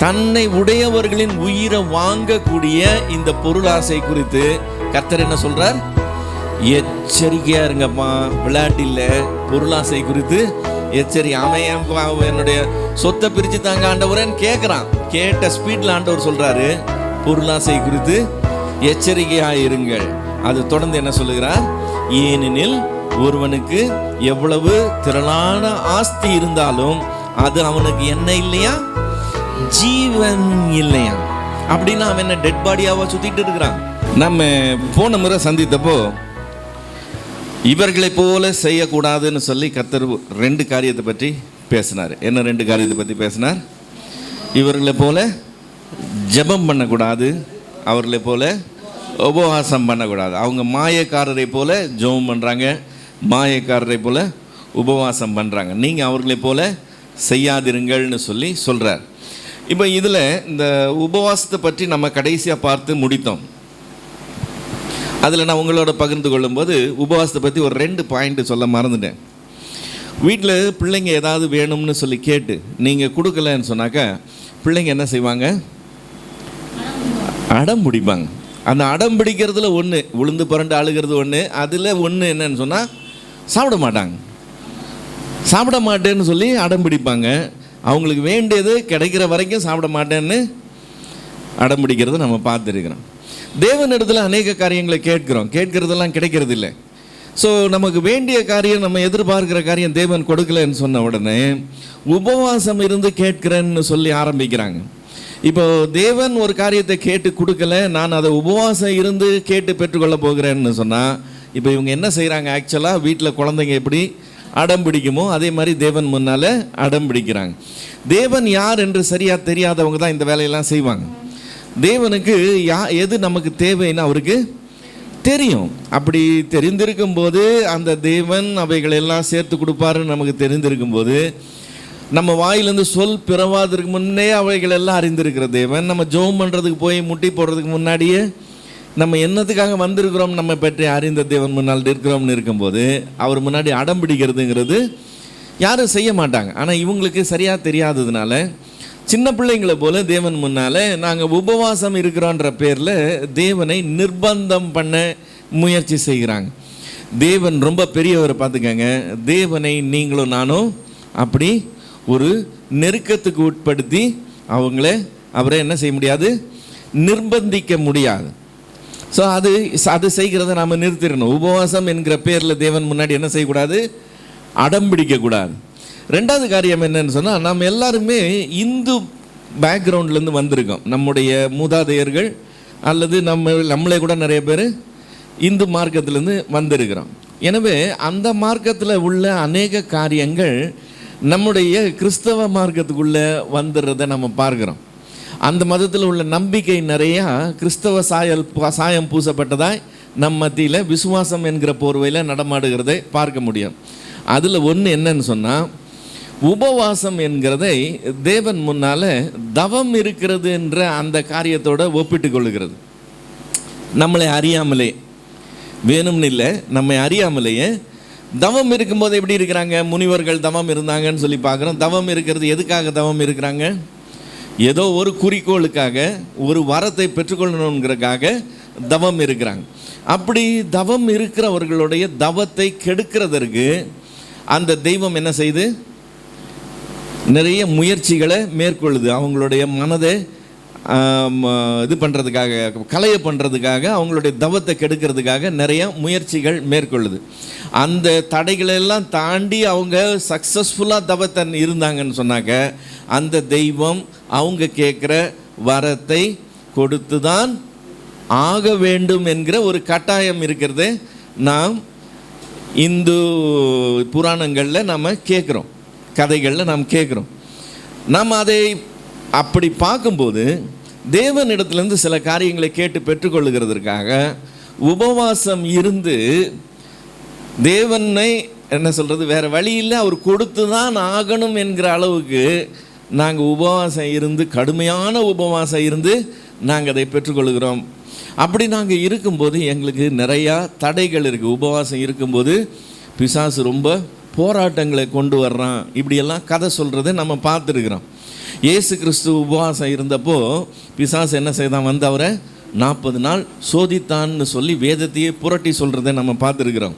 தன்னை உடையவர்களின் உயிரை வாங்கக்கூடிய இந்த பொருளாசை குறித்து கர்த்தர் என்ன சொல்றார்? எச்சரிக்கையா இருங்கப்பா, விளையாட்டு இல்லை. பொருளாசை குறித்து அவன் என்னுடைய சொத்தை பிரிச்சு தாங்க ஆண்டவரேன்னு கேட்கிறான். கேட்ட ஸ்பீட்ல ஆண்டவர் சொல்றாரு, பொருளாசை குறித்து எச்சரிக்கையா இருங்கள். அது தொடர்ந்து என்ன சொல்லுகிறார்? ஏனெனில் ஒருவனுக்கு எவ்வளவு திரளான ஆஸ்தி இருந்தாலும் அது அவனுக்கு என்ன இல்லையா? ஜீவன் இல்லையா? அப்படின்னா அவன் என்ன டெட் பாடியாவா சுத்திட்டு இருக்கிறான்? நம்ம போன முறை சந்தித்தப்போ இவர்களை போல செய்யக்கூடாதுன்னு சொல்லி கர்த்தர் 2 காரியத்தை பற்றி பேசினார். என்ன 2 காரியத்தை பற்றி பேசினார்? இவர்களை போல ஜெபம் பண்ணக்கூடாது, அவர்களை போல உபவாசம் பண்ணக்கூடாது. அவங்க மாயக்காரரை போல ஜெபம் பண்ணுறாங்க, மாயக்காரரை போல உபவாசம் பண்ணுறாங்க. நீங்கள் அவர்களை போல செய்யாதிருங்கள்னு சொல்லி சொல்கிறார். இப்போ இதில் இந்த உபவாசத்தை பற்றி நம்ம கடைசியாக பார்த்து முடித்தோம். அதில் நான் உங்களோட பகிர்ந்து கொள்ளும்போது உபவாசத்தை பற்றி ஒரு 2 பாயிண்ட் சொல்ல மறந்துட்டேன். வீட்டில் பிள்ளைங்க ஏதாவது வேணும்னு சொல்லி கேட்டு நீங்கள் கொடுக்கலன்னு சொன்னாக்கா பிள்ளைங்க என்ன செய்வாங்க? அடம் பிடிப்பாங்க. அந்த அடம் பிடிக்கிறதுல ஒன்று, உளுந்து புரண்டு அழுகிறது ஒன்று, அதில் ஒன்று என்னன்னு சொன்னால் சாப்பிட மாட்டாங்க. சாப்பிட மாட்டேன்னு சொல்லி அடம் பிடிப்பாங்க. அவங்களுக்கு வேண்டியது கிடைக்கிற வரைக்கும் சாப்பிட மாட்டேன்னு அடம் பிடிக்கிறத நம்ம பார்த்துருக்கிறோம். தேவனிடத்தில் அநேக காரியங்களை கேட்கறதெல்லாம் கிடைக்கிறது இல்லை. ஸோ நமக்கு வேண்டிய காரியம், நம்ம எதிர்பார்க்கிற காரியம் தேவன் கொடுக்கலன்னு சொன்ன உடனே உபவாசம் இருந்து கேட்கிறேன்னு சொல்லி ஆரம்பிக்கிறாங்க. இப்போ தேவன் ஒரு காரியத்தை கேட்டு கொடுக்கல, நான் அதை உபவாசம் இருந்து கேட்டு பெற்றுக்கொள்ள போகிறேன்னு சொன்னால், இப்போ இவங்க என்ன செய்கிறாங்க? ஆக்சுவலாக வீட்டில் குழந்தைங்க எப்படி அடம் பிடிக்குமோ அதே மாதிரி தேவன் முன்னால் அடம் பிடிக்கிறாங்க. தேவன் யார் என்று சரியாக தெரியாதவங்க தான் இந்த வேலையெல்லாம் செய்வாங்க. தேவனுக்கு எது நமக்கு தேவைன்னு அவருக்கு தெரியும். அப்படி தெரிந்திருக்கும் போது அந்த தேவன் அவைகளெல்லாம் சேர்த்து கொடுப்பாருன்னு நமக்கு தெரிந்திருக்கும் போது நம்ம வாயிலேருந்து சொல் பிறவாதற்கு முன்னே அவைகளெல்லாம் அறிந்திருக்கிற தேவன் நம்ம ஜெபம் பண்ணுறதுக்கு போய் முட்டி போடுறதுக்கு முன்னாடியே நம்ம என்னத்துக்காக வந்திருக்கிறோம் நம்ம பற்றி அறிந்த தேவன் முன்னால் இருக்கிறோம்னு இருக்கும்போது அவர் முன்னாடி அடம் பிடிக்கிறதுங்கிறது யாரும் செய்ய மாட்டாங்க. ஆனால் இவங்களுக்கு சரியாக தெரியாததுனால சின்ன பிள்ளைங்களை போல தேவன் முன்னால் நாங்கள் உபவாசம் இருக்கிறோன்ற பேரில் தேவனை நிர்பந்தம் பண்ண முயற்சி செய்கிறாங்க. தேவன் ரொம்ப பெரியவரை பார்த்துக்கங்க. தேவனை நீங்களும் நானும் அப்படி ஒரு நெருக்கத்துக்கு உட்படுத்தி அவரை என்ன செய்ய முடியாது? நிர்பந்திக்க முடியாது. ஸோ அது செய்கிறத நாம் நிறுத்திடணும். உபவாசம் என்கிற பேரில் தேவன் முன்னாடி என்ன செய்யக்கூடாது? அடம் பிடிக்கக்கூடாது. 2வது காரியம் என்னன்னு சொன்னால், நாம் எல்லாருமே இந்து பேக்ரவுண்ட்லேருந்து வந்திருக்கோம். நம்முடைய மூதாதையர்கள் அல்லது நம்மளே கூட நிறைய பேர் இந்து மார்க்கத்திலேருந்து வந்திருக்கிறோம். எனவே அந்த மார்க்கத்தில் உள்ள அநேக காரியங்கள் நம்முடைய கிறிஸ்தவ மார்க்கத்துக்குள்ளே வந்துடுறதை நம்ம பார்க்குறோம். அந்த மதத்தில் உள்ள நம்பிக்கை நிறையா கிறிஸ்தவ சாயம் பூசப்பட்டதாய் நம் மத்தியில் விசுவாசம் என்கிற போர்வையில் நடமாடுகிறதை பார்க்க முடியும். அதில் ஒன்று என்னன்னு சொன்னால், உபவாசம் என்கிறதை தேவன் முன்னால் தவம் இருக்கிறது என்ற அந்த காரியத்தோடு ஒப்பிட்டு கொள்ளுகிறது. நம்மளை அறியாமலே, வேணும்னு இல்லை, நம்மை அறியாமலேயே தவம் இருக்கும்போது எப்படி இருக்கிறாங்க? முனிவர்கள் தவம் இருந்தாங்கன்னு சொல்லி பார்க்குறோம். தவம் இருக்கிறது எதுக்காக தவம் இருக்கிறாங்க? ஏதோ ஒரு குறிக்கோளுக்காக, ஒரு வரத்தை பெற்றுக்கொள்ளணுங்கிறதுக்காக தவம் இருக்கிறாங்க. அப்படி தவம் இருக்கிறவர்களுடைய தவத்தை கெடுக்கிறதற்கு அந்த தெய்வம் என்ன செய்து நிறைய முயற்சிகளை மேற்கொள்ளுது. அவங்களுடைய மனதை இது பண்ணுறதுக்காக, கலைய பண்ணுறதுக்காக, அவங்களுடைய தவத்தை கெடுக்கிறதுக்காக நிறைய முயற்சிகள் மேற்கொள்ளுது. அந்த தடைகளெல்லாம் தாண்டி அவங்க சக்ஸஸ்ஃபுல்லாக தவத்தை இருந்தாங்கன்னு சொன்னாக்க அந்த தெய்வம் அவங்க கேட்குற வரத்தை கொடுத்து தான் ஆக வேண்டும் என்கிற ஒரு கட்டாயம் இருக்கிறது. நாம் இந்து புராணங்களில் நம்ம கேட்குறோம், கதைகளில் நாம் கேட்குறோம். நாம் அதை அப்படி பார்க்கும்போது தேவனிடத்துலேருந்து சில காரியங்களை கேட்டு பெற்றுக்கொள்ளுகிறதுக்காக உபவாசம் இருந்து தேவனை என்ன சொல்கிறது, வேறு வழியில் அவர் கொடுத்து தான் ஆகணும் என்கிற அளவுக்கு நாங்கள் உபவாசம் இருந்து, கடுமையான உபவாசம் இருந்து நாங்கள் அதை பெற்றுக்கொள்கிறோம். அப்படி நாங்கள் இருக்கும்போது எங்களுக்கு நிறையா தடைகள் இருக்குது. உபவாசம் இருக்கும்போது பிசாசு ரொம்ப போராட்டங்களை கொண்டு வர்றான், இப்படியெல்லாம் கதை சொல்கிறத நம்ம பார்த்துருக்குறோம். இயேசு கிறிஸ்து உபவாசம் இருந்தப்போ பிசாசு என்ன செய்தான், வந்து அவரை 40 நாள் சோதித்தான்னு சொல்லி வேதத்தையே புரட்டி சொல்கிறத நம்ம பார்த்துருக்குறோம்.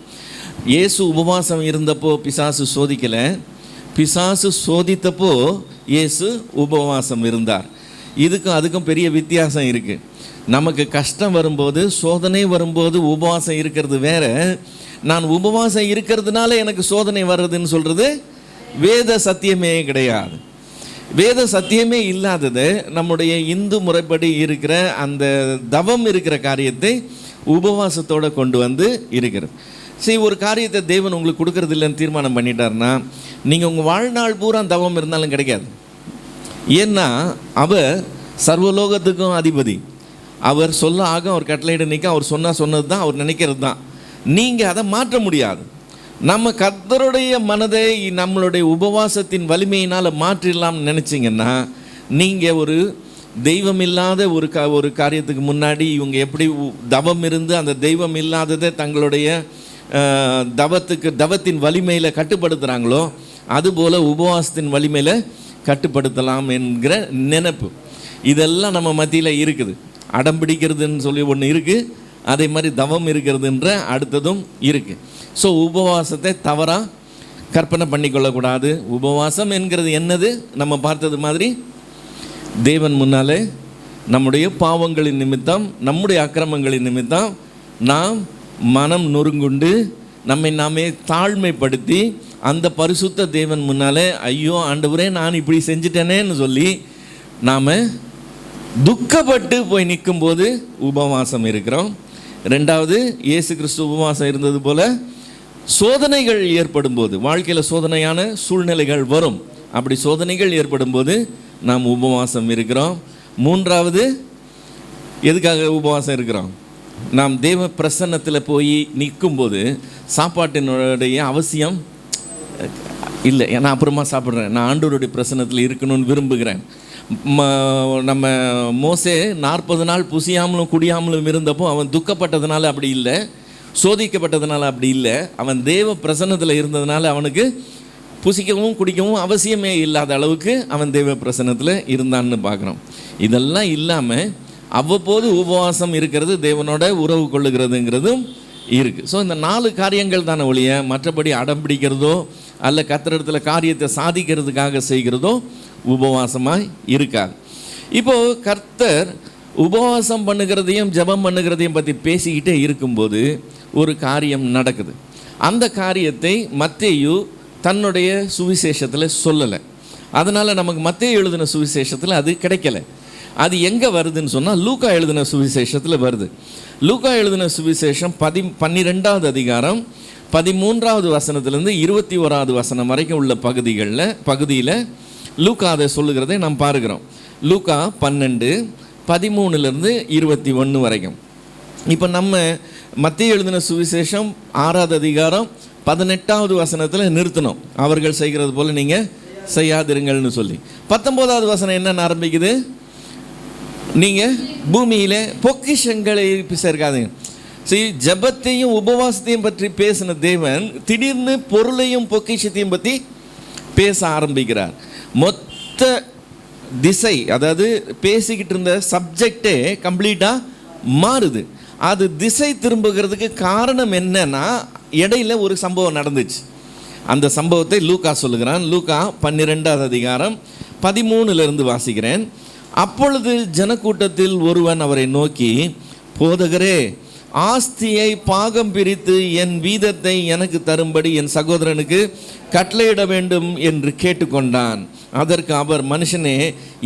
இயேசு உபவாசம் இருந்தப்போ பிசாசு சோதிக்கலை, பிசாசு சோதித்தப்போ இயேசு உபவாசம் இருந்தார். இதுக்கும் அதுக்கும் பெரிய வித்தியாசம் இருக்குது. நமக்கு கஷ்டம் வரும்போது, சோதனை வரும்போது உபவாசம் இருக்கிறது வேற. நான் உபவாசம் இருக்கிறதுனால எனக்கு சோதனை வர்றதுன்னு சொல்கிறது வேத சத்தியமே கிடையாது. வேத சத்தியமே இல்லாதது நம்முடைய இந்து முறைப்படி இருக்கிற அந்த தவம் இருக்கிற காரியத்தை உபவாசத்தோடு கொண்டு வந்து இருக்கிறது. சரி, ஒரு காரியத்தை தேவன் உங்களுக்கு கொடுக்கறது இல்லைன்னு தீர்மானம் பண்ணிட்டார்னா நீங்கள் உங்கள் வாழ்நாள் பூரா தவம் இருந்தாலும் கிடைக்காது. ஏன்னா அவர் சர்வலோகத்துக்கும் அதிபதி. அவர் சொல்ல ஆக, அவர் கட்டளையிட நிற்க, அவர் சொன்னது தான், அவர் நினைக்கிறது தான். நீங்கள் அதை மாற்ற முடியாது. நம்ம கர்த்தருடைய மனதை நம்மளுடைய உபவாசத்தின் வலிமையினால் மாற்றிடலாம்னு நினச்சிங்கன்னா நீங்கள் ஒரு தெய்வம் இல்லாத ஒரு காரியத்துக்கு முன்னாடி இவங்க எப்படி தவம் இருந்து அந்த தெய்வம் இல்லாததை தங்களுடைய தவத்தின் வலிமையில் கட்டுப்படுத்துகிறாங்களோ அதுபோல் உபவாசத்தின் வலிமையில் கட்டுப்படுத்தலாம் என்கிற நினைப்பு இதெல்லாம் நம்ம மத்தியில் இருக்குது. அடம்பிடிக்கிறதுன்னு சொல்லி ஒன்று இருக்குது, அதே மாதிரி தவம் இருக்கிறதுன்ற அடுத்ததும் இருக்குது. ஸோ உபவாசத்தை தவறாக கற்பனை பண்ணிக்கொள்ளக்கூடாது. உபவாசம் என்கிறது என்னது, நம்ம பார்த்தது மாதிரி தேவன் முன்னாலே நம்முடைய பாவங்களின் நிமித்தம், நம்முடைய அக்கிரமங்களின் நிமித்தம் நாம் மனம் நொறுங்குண்டு நம்மை நாமே தாழ்மைப்படுத்தி அந்த பரிசுத்த தேவன் முன்னாலே ஐயோ ஆண்டவரே நான் இப்படி செஞ்சிட்டேனேன்னு சொல்லி நாம் துக்கப்பட்டு போய் நிற்கும்போது உபவாசம் இருக்கிறோம். ரெண்டாவது, இயேசு கிறிஸ்து உபவாசம் இருந்தது போல் சோதனைகள் ஏற்படும் போது, வாழ்க்கையில் சோதனையான சூழ்நிலைகள் வரும். அப்படி சோதனைகள் ஏற்படும் போது நாம் உபவாசம் இருக்கிறோம். மூன்றாவது, எதுக்காக உபவாசம் இருக்கிறோம், நாம் தேவ பிரசன்னத்தில் போய் நிற்கும்போது சாப்பாட்டினுடைய அவசியம் இல்லை. ஏன்னா அப்புறமா சாப்பிட்றேன், நான் ஆண்டவருடைய பிரசன்னத்தில் இருக்கணும்னு விரும்புகிறேன். நம்ம மோசே 40 நாள் புசியாமலும் குடியாமலும் இருந்தப்போ அவன் துக்கப்பட்டதுனால அப்படி இல்லை, சோதிக்கப்பட்டதுனால அப்படி இல்லை. அவன் தேவ பிரசன்னத்தில் இருந்ததுனால அவனுக்கு புசிக்கவும் குடிக்கவும் அவசியமே இல்லாத அளவுக்கு அவன் தேவ பிரசன்னத்தில் இருந்தான்னு பார்க்குறோம். இதெல்லாம் இல்லாமல் அவ்வப்போது உபவாசம் இருக்கிறது, தேவனோட உறவு கொள்ளுகிறதுங்கிறதும் இருக்குது. ஸோ இந்த 4 காரியங்கள் தானே ஒழிய மற்றபடி அடம் பிடிக்கிறதோ அல்ல கர்த்தரிடத்துல காரியத்தை சாதிக்கிறதுக்காக செய்கிறதோ உபவாசமாய் இருக்காது. இப்போது கர்த்தர் உபவாசம் பண்ணுகிறதையும் ஜெபம் பண்ணுகிறதையும் பற்றி பேசிக்கிட்டே இருக்கும்போது ஒரு காரியம் நடக்குது. அந்த காரியத்தை மத்தேயு தன்னுடைய சுவிசேஷத்தில் சொல்லலை. அதனால் நமக்கு மத்தேயு எழுதின சுவிசேஷத்தில் அது கிடைக்கல. அது எங்கே வருதுன்னு சொன்னால் லூக்கா எழுதின சுவிசேஷத்தில் வருது. லூக்கா எழுதின சுவிசேஷம் 12வது அதிகாரம் 13வது வசனத்திலேருந்து 21வது வசனம் வரைக்கும் உள்ள பகுதியில் லூக்கா அதை சொல்லுகிறதை நாம் பார்க்கிறோம். லூக்கா 12:13 21 வரைக்கும். இப்போ நம்ம மத்தேயு எழுதின சுவிசேஷம் 6வது அதிகாரம் 18வது வசனத்தில் நிறுத்தணும். அவர்கள் செய்கிறது போல் நீங்கள் செய்யாதிருங்கள்னு சொல்லி. 19வது வசனம் என்னன்னு ஆரம்பிக்குது, நீங்கள் பூமியில் பொக்கிஷங்களை சேர்க்காதீங்க. சரி, ஜபத்தையும் உபவாசத்தையும் பற்றி பேசின தேவன் திடீர்னு பொருளையும் பொக்கிஷத்தையும் பற்றி பேச ஆரம்பிக்கிறார். மொத்த திசை, அதாவது பேசிக்கிட்டு இருந்த சப்ஜெக்டே கம்ப்ளீட்டாக மாறுது. அது திசை திரும்புகிறதுக்கு காரணம் என்னன்னா இடையில ஒரு சம்பவம் நடந்துச்சு. அந்த சம்பவத்தை லூக்கா சொல்லுகிறான். லூக்கா 12வது அதிகாரம் 13 வாசிக்கிறேன். அப்பொழுது ஜனக்கூட்டத்தில் ஒருவன் அவரை நோக்கி, போதகரே, ஆஸ்தியை பாகம் பிரித்து என் வீதத்தை எனக்கு தரும்படி என் சகோதரனுக்கு கட்டளையிட வேண்டும் என்று கேட்டுக்கொண்டான். அதற்கு அவர், மனுஷனே,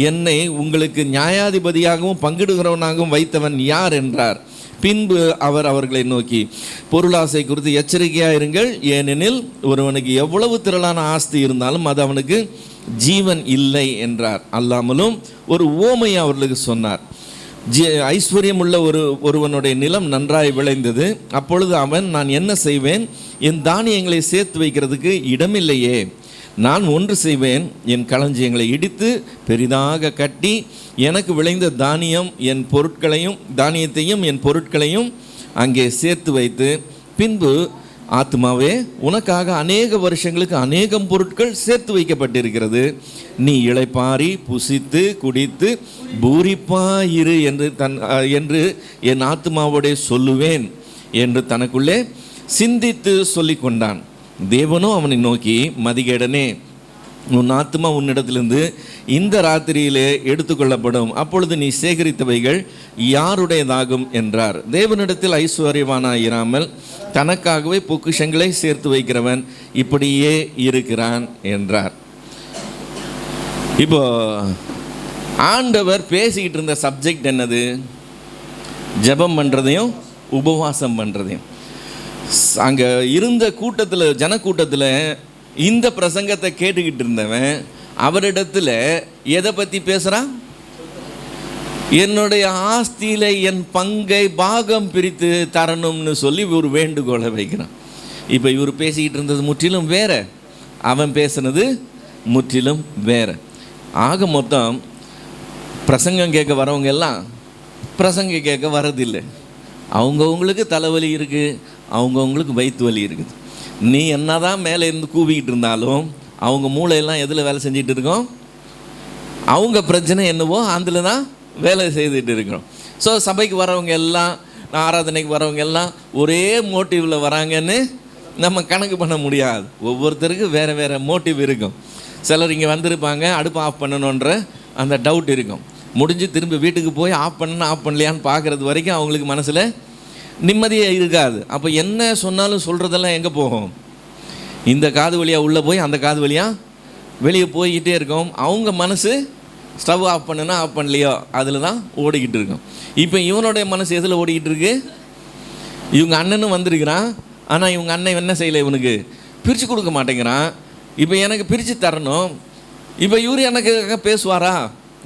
என்னை உங்களுக்கு நியாயாதிபதியாகவும் பங்கிடுகிறவனாகவும் வைத்தவன் யார் என்றார். பின்பு அவர் அவர்களை நோக்கி, பொருளாசை குறித்து எச்சரிக்கையாயிருங்கள், ஏனெனில் ஒருவனுக்கு எவ்வளவு திரளான ஆஸ்தி இருந்தாலும் அது அவனுக்கு ஜீவன் இல்லை என்றார். அல்லாமலும் ஒரு ஓமையை அவர்களுக்கு சொன்னார். ஐஸ்வர்யம் உள்ள ஒருவனுடைய நிலம் நன்றாய் விளைந்தது. அப்பொழுது அவன், நான் என்ன செய்வேன், என் தானியங்களை சேர்த்து வைக்கிறதுக்கு இடமில்லையே. நான் ஒன்று செய்வேன், என் களஞ்சியங்களை இடித்து பெரிதாக கட்டி எனக்கு விளைந்த தானியத்தையும் என் பொருட்களையும் அங்கே சேர்த்து வைத்து பின்பு ஆத்மாவே, உனக்காக அநேக வருஷங்களுக்கு அநேகம் பொருட்கள் சேர்த்து வைக்கப்பட்டிருக்கிறது. நீ இளைப்பாரி புசித்து குடித்து பூரிப்பாயிரு என்று என் ஆத்மாவோடே சொல்லுவேன் என்று தனக்குள்ளே சிந்தித்து சொல்லி கொண்டான். தேவனோ அவனை நோக்கி, மதிகேடனே, உன் ஆத்மா உன்னிடத்திலிருந்து இந்த ராத்திரியிலே எடுத்துக்கொள்ளப்படும், அப்பொழுது நீ சேகரித்தவைகள் யாருடையதாகும் என்றார். தேவனிடத்தில் ஐஸ்வர்யவானாயிராமல் தனக்காகவே பொக்கிஷங்களை சேர்த்து வைக்கிறவன் இப்படியே இருக்கிறான் என்றார். இப்போ ஆண்டவர் பேசிக்கிட்டு இருந்த சப்ஜெக்ட் என்னது? ஜெபம் பண்ணுறதையும் உபவாசம் பண்ணுறதையும். அங்கே இருந்த கூட்டத்தில், ஜனக்கூட்டத்தில் இந்த பிரசங்கத்தை கேட்டுக்கிட்டு இருந்தவன் அவரிடத்தில் எதை பற்றி பேசுகிறான்? என்னுடைய ஆஸ்தியில் என் பங்கை பாகம் பிரித்து தரணும்னு சொல்லி ஒரு வேண்டுகோளை வைக்கிறான். இப்போ இவர் பேசிக்கிட்டு இருந்தது முற்றிலும் வேற, அவன் பேசுனது முற்றிலும் வேற. ஆக மொத்தம் பிரசங்கம் கேட்க வரவங்க எல்லாம் பிரசங்கம் கேட்க வரதில்லை. அவங்கவுங்களுக்கு தலைவலி இருக்குது, அவங்கவுங்களுக்கு வயிற்று வலி இருக்குது. நீ என்ன தான் மேலே இருந்து கூவிக்கிட்டு இருந்தாலும் அவங்க மூளையெல்லாம் எதில் வேலை செஞ்சுட்டு இருக்கோம்? அவங்க பிரச்சனை என்னவோ அதில் தான் வேலை செய்துட்டு இருக்கிறோம். ஸோ சபைக்கு வரவங்க எல்லாம், ஆராதனைக்கு வரவங்க எல்லாம் ஒரே மோட்டிவில் வராங்கன்னு நம்ம கணக்கு பண்ண முடியாது. ஒவ்வொருத்தருக்கு வேறு வேறு மோட்டிவ் இருக்கும். சிலர் இங்கே வந்திருப்பாங்க, அடுப்பு ஆஃப் பண்ணணுன்ற அந்த டவுட் இருக்கும். முடிஞ்சு திரும்பி வீட்டுக்கு போய் ஆஃப் பண்ணலையான்னு பார்க்குறது வரைக்கும் அவங்களுக்கு மனசில் நிம்மதியாக இருக்காது. அப்போ என்ன சொன்னாலும் சொல்கிறதெல்லாம் எங்கே போகும்? இந்த காது வழியாக உள்ளே போய் அந்த காது வழியாக வெளியே போய்கிட்டே இருக்கும். அவங்க மனசு ஸ்டவ் ஆஃப் பண்ணுனா ஆஃப் பண்ணலையோ அதில் தான் ஓடிக்கிட்டு இருக்கும். இப்போ இவனுடைய மனசு எதில் ஓடிக்கிட்டு இருக்கு? இவங்க அண்ணனும் வந்திருக்கிறான், ஆனால் இவங்க அண்ணன் என்ன செய்யலை, இவனுக்கு பிரித்து கொடுக்க மாட்டேங்கிறான். இப்போ எனக்கு பிரித்து தரணும். இப்போ இவர் எனக்கு பேசுவாரா?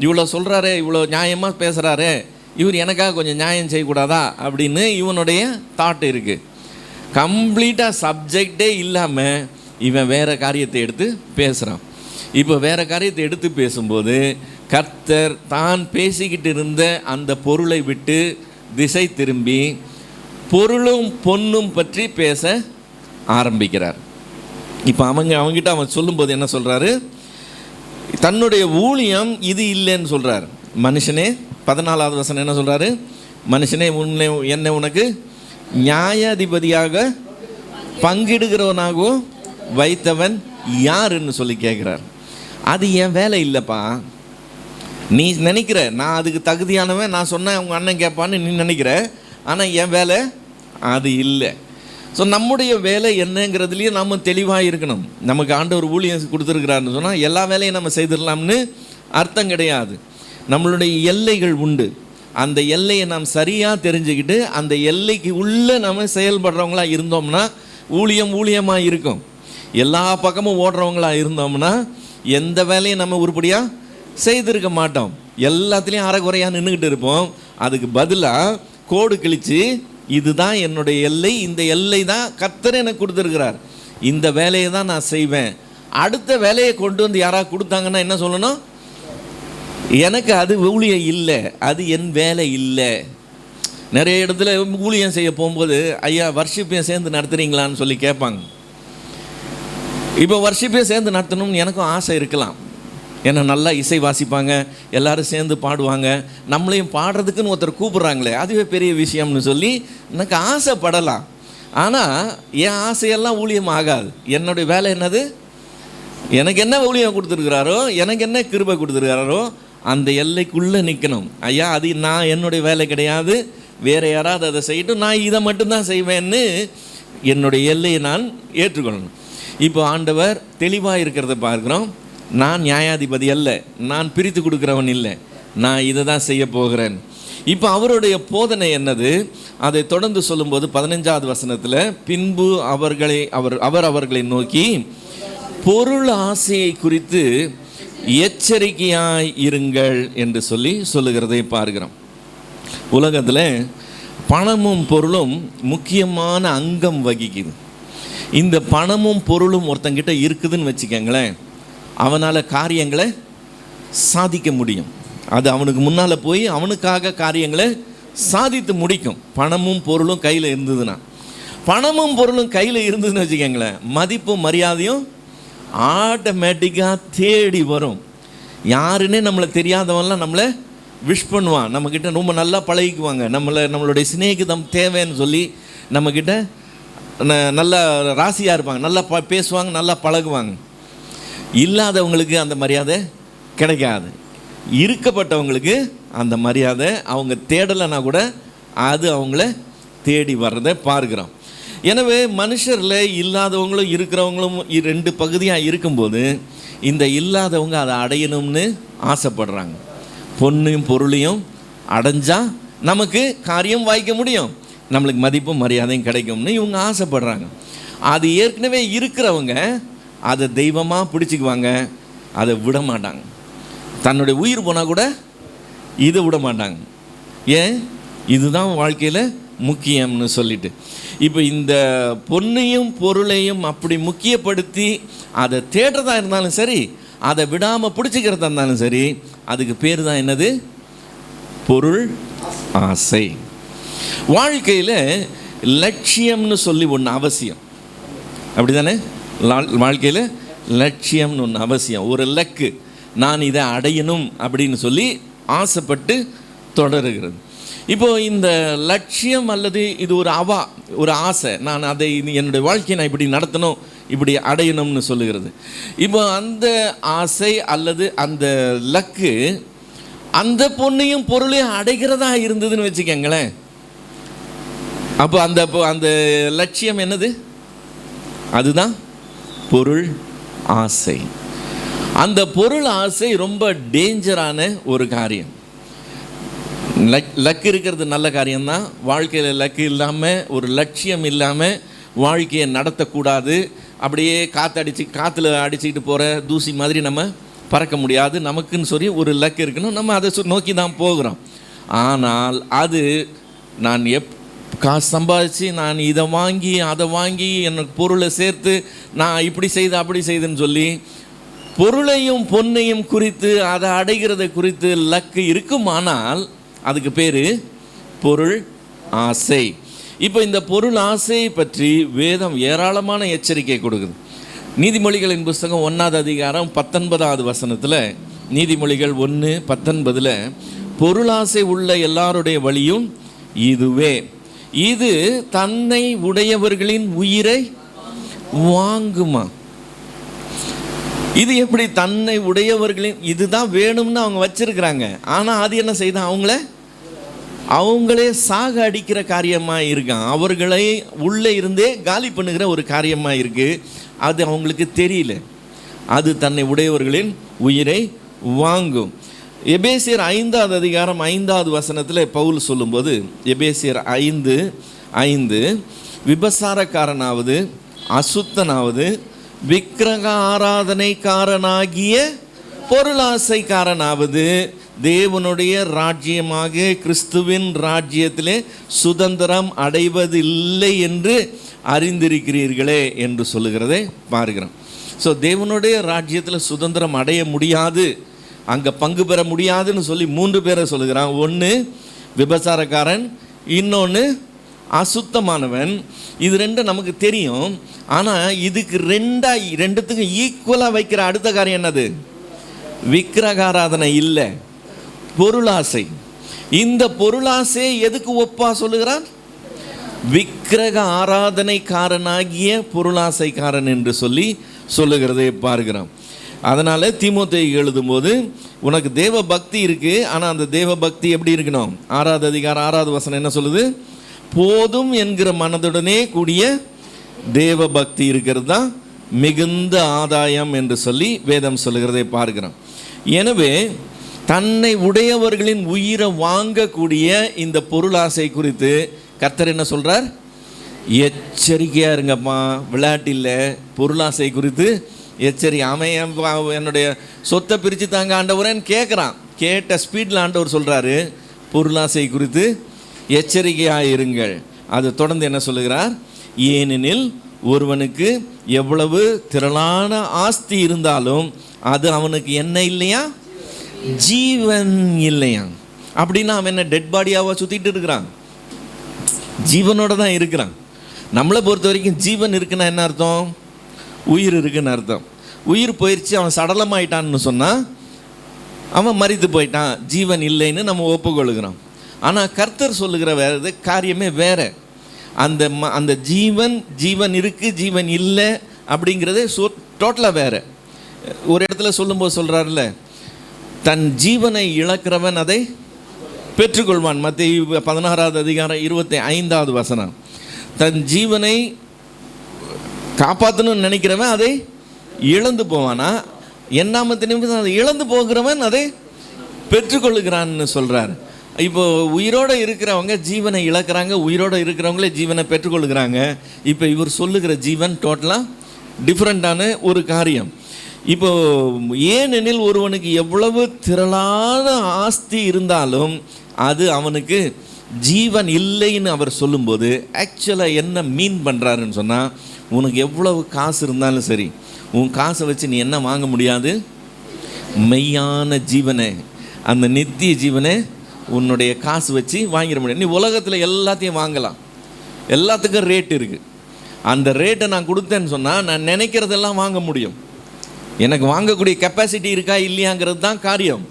இவ்வளோ சொல்கிறாரே, இவ்வளோ நியாயமாக பேசுகிறாரே, இவர் எனக்காக கொஞ்சம் நியாயம் செய்யக்கூடாதா அப்படின்னு இவனுடைய தாட் இருக்குது. கம்ப்ளீட்டாக சப்ஜெக்டே இல்லாமல் இவன் வேறு காரியத்தை எடுத்து பேசுகிறான். இப்போ வேறு காரியத்தை எடுத்து பேசும்போது கர்த்தர் தான் பேசிக்கிட்டு இருந்த அந்த பொருளை விட்டு திசை திரும்பி பொருளும் பொன்னும் பற்றி பேச ஆரம்பிக்கிறார். இப்போ அவங்ககிட்ட அவன் சொல்லும்போது என்ன சொல்கிறாரு? தன்னுடைய ஊழியம் இது இல்லைன்னு சொல்கிறார். மனுஷனே, 14வது வசனம் என்ன சொல்கிறாரு? மனுஷனே, என்னை உனக்கு நியாயாதிபதியாக பங்கிடுகிறவனாகவும் வைத்தவன் யாருன்னு சொல்லி கேட்குறார். அது என் வேலை இல்லைப்பா. நீ நினைக்கிற நான் அதுக்கு தகுதியானவன், நான் சொன்னேன் அவங்க அண்ணன் கேட்பான்னு நீ நினைக்கிற, ஆனால் என் வேலை அது இல்லை. ஸோ நம்முடைய வேலை என்னங்கிறதுலையே நம்ம தெளிவாக இருக்கணும். நமக்கு ஆண்டவர் ஊழியம் கொடுத்துருக்கிறாருன்னு சொன்னால் எல்லா வேலையும் நம்ம செய்திடலாம்னு அர்த்தம் கிடையாது. நம்மளுடைய எல்லைகள் உண்டு. அந்த எல்லையை நாம் சரியாக தெரிஞ்சுக்கிட்டு அந்த எல்லைக்கு உள்ளே நம்ம செயல்படுறவங்களாக இருந்தோம்னா ஊழியமாக இருக்கும். எல்லா பக்கமும் ஓடுறவங்களாக இருந்தோம்னா எந்த வேலையும் நம்ம உருப்படியாக செய்திருக்க மாட்டோம். எல்லாத்துலேயும் அரைக்குறையாக நின்றுக்கிட்டு இருப்போம். அதுக்கு பதிலாக கோடு கிழித்து இதுதான் என்னுடைய எல்லை, இந்த எல்லை தான் கர்த்தர் எனக்கு கொடுத்துருக்கிறார், இந்த வேலையை தான் நான் செய்வேன். அடுத்த வேலையை கொண்டு வந்து யாராவது கொடுத்தாங்கன்னா என்ன சொல்லணும்? எனக்கு அது ஊழியம் இல்லை, அது என் வேலை இல்லை. நிறைய இடத்துல ஊழியம் செய்ய போகும்போது ஐயா வர்ஷிப்பையும் சேர்ந்து நடத்துகிறீங்களான்னு சொல்லி கேட்பாங்க. இப்போ வர்ஷிப்பையும் சேர்ந்து நடத்தணும்னு எனக்கும் ஆசை இருக்கலாம். ஏன்னா நல்லா இசை வாசிப்பாங்க, எல்லோரும் சேர்ந்து பாடுவாங்க, நம்மளையும் பாடுறதுக்குன்னு ஒருத்தர் கூப்பிட்றாங்களே அதுவே பெரிய விஷயம்னு சொல்லி எனக்கு ஆசைப்படலாம். ஆனால் என் ஆசையெல்லாம் ஊழியம் ஆகாது. என்னுடைய வேலை என்னது? எனக்கு என்ன ஊழியம் கொடுத்துருக்கிறாரோ, எனக்கு என்ன கிருபை கொடுத்துருக்கிறாரோ அந்த எல்லைக்குள்ளே நிற்கணும். ஐயா அது நான் என்னுடைய வேலை கிடையாது, வேறு யாராவது அதை செய்யட்டும், நான் இதை மட்டும்தான் செய்வேன்னு என்னுடைய எல்லையை நான் ஏற்றுக்கொள்ளணும். இப்போ ஆண்டவர் தெளிவாக இருக்கிறத பார்க்குறோம். நான் நியாயாதிபதி அல்ல, நான் பிரித்து கொடுக்குறவன் இல்லை, நான் இதை தான் செய்ய போகிறேன். இப்போ அவருடைய போதனை என்னது? அதை தொடர்ந்து சொல்லும்போது 15வது வசனத்தில் பின்பு அவர்களை நோக்கி பொருள் ஆசையை குறித்து எச்சரிக்கையாய் இருங்கள் என்று சொல்லுகிறதை பார்க்கிறோம். உலகத்தில் பணமும் பொருளும் முக்கியமான அங்கம் வகிக்குது. இந்த பணமும் பொருளும் ஒருத்தங்கிட்ட இருக்குதுன்னு வச்சுக்கோங்களேன், அவனால் காரியங்களை சாதிக்க முடியும். அது அவனுக்கு முன்னால் போய் அவனுக்காக காரியங்களை சாதித்து முடிக்கும். பணமும் பொருளும் கையில் இருந்ததுன்னா. பணமும் பொருளும் கையில் இருந்ததுன்னு வச்சுக்கோங்களேன், மதிப்பும் மரியாதையும் ஆட்டோமேட்டிக்காக தேடி வரும். யாருன்னே நம்மளை தெரியாதவன்லாம் நம்மளை விஷ் பண்ணுவான், நம்மக்கிட்ட ரொம்ப நல்லா பழகிக்குவாங்க, நம்மளுடைய சிநேகிதம் தேவைன்னு சொல்லி நம்மக்கிட்ட நல்லா ராசியாக இருப்பாங்க, நல்லா பேசுவாங்க, நல்லா பழகுவாங்க. இல்லாதவங்களுக்கு அந்த மரியாதை கிடைக்காது. இருக்கப்பட்டவங்களுக்கு அந்த மரியாதை அவங்க தேடலைன்னா கூட அது அவங்கள தேடி வர்றதை பார்க்குறோம். எனவே மனுஷரில் இல்லாதவங்களும் இருக்கிறவங்களும் 2 பகுதியாக இருக்கும்போது இந்த இல்லாதவங்க அதை அடையணும்னு ஆசைப்படுறாங்க. பொண்ணையும் பொருளையும் அடைஞ்சால் நமக்கு காரியம் வாய்க்க முடியும், நம்மளுக்கு மதிப்பும் மரியாதையும் கிடைக்கும்னு இவங்க ஆசைப்படுறாங்க. அது ஏற்கனவே இருக்கிறவங்க அதை தெய்வமாக பிடிச்சிக்குவாங்க, அதை விட மாட்டாங்க. தன்னுடைய உயிர் போனால் கூட இதை விட மாட்டாங்க. ஏன்? இதுதான் வாழ்க்கையில் முக்கியம்னு சொல்லிட்டு. இப்போ இந்த பொண்ணையும் பொருளையும் அப்படி முக்கியப்படுத்தி அதை தேடுறதா இருந்தாலும் சரி, அதை விடாமல் பிடிச்சிக்கிறதா இருந்தாலும் சரி, அதுக்கு பேர் தான் என்னது? பொருள் ஆசை. வாழ்க்கையில் லட்சியம்னு சொல்லி ஒன்று அவசியம், அப்படி தானே? வாழ்க்கையில் லட்சியம்னு ஒன்று அவசியம். ஒரு லக்கு, நான் இதை அடையணும் அப்படின்னு சொல்லி ஆசைப்பட்டு தொடருகிறது. இப்போது இந்த லட்சியம் அல்லது இது ஒரு ஆசை, நான் அதை என்னுடைய வாழ்க்கையை நான் இப்படி நடத்தணும், இப்படி அடையணும்னு சொல்லுகிறது. இப்போ அந்த ஆசை அல்லது அந்த லக்கு அந்த பொண்ணையும் பொருளையும் அடைகிறதா இருந்ததுன்னு வச்சுக்கோங்களேன், அப்போ அந்த லட்சியம் என்னது? அதுதான் பொருள் ஆசை. அந்த பொருள் ஆசை ரொம்ப டேஞ்சரான ஒரு காரியம். லக்கு இருக்கிறது நல்ல காரியம்தான். வாழ்க்கையில் லக்கு இல்லாமல், ஒரு லட்சியம் இல்லாமல் வாழ்க்கையை நடத்தக்கூடாது. அப்படியே காற்றுல அடிச்சுக்கிட்டு போகிற தூசி மாதிரி நம்ம பறக்க முடியாது. நமக்குன்னு சொல்லி ஒரு லக்கு இருக்கணும், நம்ம அதை நோக்கி தான் போகிறோம். ஆனால் அது நான் காசு சம்பாதிச்சு நான் இதை வாங்கி அதை வாங்கி எனக்கு பொருளை சேர்த்து நான் இப்படி செய்து அப்படி செய்துன்னு சொல்லி பொருளையும் பொன்னையும் குறித்து அதை அடைகிறதை குறித்து லக்கு இருக்குமானால் அதுக்கு பேர் பொருள் ஆசை. இப்போ இந்த பொருள் ஆசையை பற்றி வேதம் ஏராளமான எச்சரிக்கை கொடுக்குது. நீதிமொழிகளின் புஸ்தகம் 1ஆம் அதிகாரம் 19ஆவது வசனத்தில், நீதிமொழிகள் 1:19, பொருளாசை உள்ள எல்லாருடைய வழியும் இதுவே, இது தன்னை உடையவர்களின் உயிரை வாங்குமா. இது எப்படி தன்னை உடையவர்களின், இதுதான் வேணும்னு அவங்க வச்சிருக்கிறாங்க, ஆனால் அது என்ன செய்தான்? அவங்களே சாக அடிக்கிற காரியமாக இருக்கான், அவர்களை உள்ளே இருந்தே காலி பண்ணுகிற ஒரு காரியமாக இருக்குது. அது அவங்களுக்கு தெரியல. அது தன்னை உடையவர்களின் உயிரை வாங்கும். எபேசியர் 5ஆவது அதிகாரம் 5ஆவது வசனத்தில் பவுல் சொல்லும்போது, எபேசியர் 5:5, விபசாரக்காரனாவது அசுத்தனாவது விக்கிரக ஆராதனைக்காரனாகிய பொருளாசைக்காரனாவது தேவனுடைய ராஜ்யமாக கிறிஸ்துவின் ராஜ்யத்திலே சுதந்திரம் அடைவதில்லை என்று அறிந்திருக்கிறீர்களே என்று சொல்லுகிறதை பார்க்கிறோம். ஸோ தேவனுடைய ராஜ்யத்தில் சுதந்திரம் அடைய முடியாது, அங்கே பங்கு பெற முடியாதுன்னு சொல்லி 3 பேரை சொல்லுகிறான். ஒன்று விபசாரக்காரன், இன்னொன்று அசுத்தமானவன். இது 2 நமக்கு தெரியும். ஆனால் இதுக்கு ரெண்டுத்துக்கும் ஈக்குவலாக வைக்கிற அடுத்த காரியம் என்னது? விக்கிரகாராதனை இல்லை, பொருளாசை. இந்த பொருளாசை எதுக்கு ஒப்பா சொல்லுகிறான்? விக்கிரக ஆராதனைக்காரனாகிய பொருளாசைக்காரன் என்று சொல்லி சொல்லுகிறதை பார்க்கிறோம். அதனால் தீமோத்தேயுக்கு எழுதும்போது, உனக்கு தேவ பக்தி இருக்குது, ஆனால் அந்த தேவ பக்தி எப்படி இருக்கணும்? 6ஆவது அதிகாரம் 6ஆவது வசனம் என்ன சொல்லுது? போதும் என்கிற மனதுடனே கூடிய தேவ பக்தி இருக்கிறது தான் மிகுந்த ஆதாயம் என்று சொல்லி வேதம் சொல்லுகிறதை பார்க்கிறோம். எனவே தன்னை உடையவர்களின் உயிரை வாங்கக்கூடிய இந்த பொருளாசை குறித்து கர்த்தர் என்ன சொல்கிறார்? எச்சரிக்கையாக இருங்கப்பா, விளையாட்டு இல்லை. பொருளாசை குறித்து அவன் என்னுடைய சொத்தை பிரித்து தாங்க ஆண்டவரேன்னு கேட்குறான். கேட்ட ஸ்பீடில் ஆண்டவர் சொல்கிறாரு, பொருளாசை குறித்து எச்சரிக்கையாக இருங்கள். அது தொடர்ந்து என்ன சொல்லுகிறார்? ஏனெனில் ஒருவனுக்கு எவ்வளவு திரளான ஆஸ்தி இருந்தாலும் அது அவனுக்கு என்ன இல்லையா? ஜீவன் இல்லையா. அப்படின்னா அவன் என்ன டெட் பாடியாவா சுற்றிட்டு இருக்கிறான்? ஜீவனோட தான் இருக்கிறான். நம்மளை பொறுத்த வரைக்கும் ஜீவன் இருக்குன்னா என்ன அர்த்தம்? உயிர் இருக்குன்னு அர்த்தம். உயிர் போயிடுச்சு, அவன் சடலமாயிட்டான்னு சொன்னால் அவன் மரித்து போயிட்டான், ஜீவன் இல்லைன்னு நம்ம ஒப்புக்கொள்கிறோம். ஆனால் கர்த்தர் சொல்லுகிற வேறு காரியமே வேறு. அந்த ஜீவன் இருக்குது, ஜீவன் இல்லை அப்படிங்கிறதே டோட்டலாக வேறு. ஒரு இடத்துல சொல்லும்போது சொல்கிறாருல்ல, தன் ஜீவனை இழக்கிறவன் அதை பெற்றுக்கொள்வான். மத்தேயு 16வது அதிகாரம் 25வது வசனம். தன் ஜீவனை காப்பாற்றணும்னு நினைக்கிறவன் அதை இழந்து போவானா, எண்ணாமத்து நிமிஷம் அதை இழந்து போகிறவன் அதை பெற்றுக்கொள்ளுகிறான்னு சொல்கிறார். இப்போ உயிரோடு இருக்கிறவங்க ஜீவனை இழக்கிறாங்க, உயிரோடு இருக்கிறவங்களே ஜீவனை பெற்றுக்கொள்ளுகிறாங்க. இப்போ இவர் சொல்லுகிற ஜீவன் டோட்டலாக டிஃப்ரெண்ட்டான ஒரு காரியம். இப்போ ஏனெனில் ஒருவனுக்கு எவ்வளவு திரளான ஆஸ்தி இருந்தாலும் அது அவனுக்கு ஜீவன் இல்லைன்னு அவர் சொல்லும்போது ஆக்சுவலாக என்ன மீன் பண்ணுறாருன்னு சொன்னால், உனக்கு எவ்வளவு காசு இருந்தாலும் சரி, உன் காசை வச்சு நீ என்ன வாங்க முடியாது? மெய்யான ஜீவனை, அந்த நித்திய ஜீவனை உன்னுடைய காசு வச்சு வாங்கிட முடியாது. நீ உலகத்தில் எல்லாத்தையும் வாங்கலாம், எல்லாத்துக்கும் ரேட் இருக்குது. அந்த ரேட்டை நான் கொடுத்தேன்னு சொன்னால் நான் நினைக்கிறதெல்லாம் வாங்க முடியும். எனக்கு வாங்கக்கூடிய கெப்பாசிட்டி இருக்கா இல்லையாங்கிறது தான் காரியம்.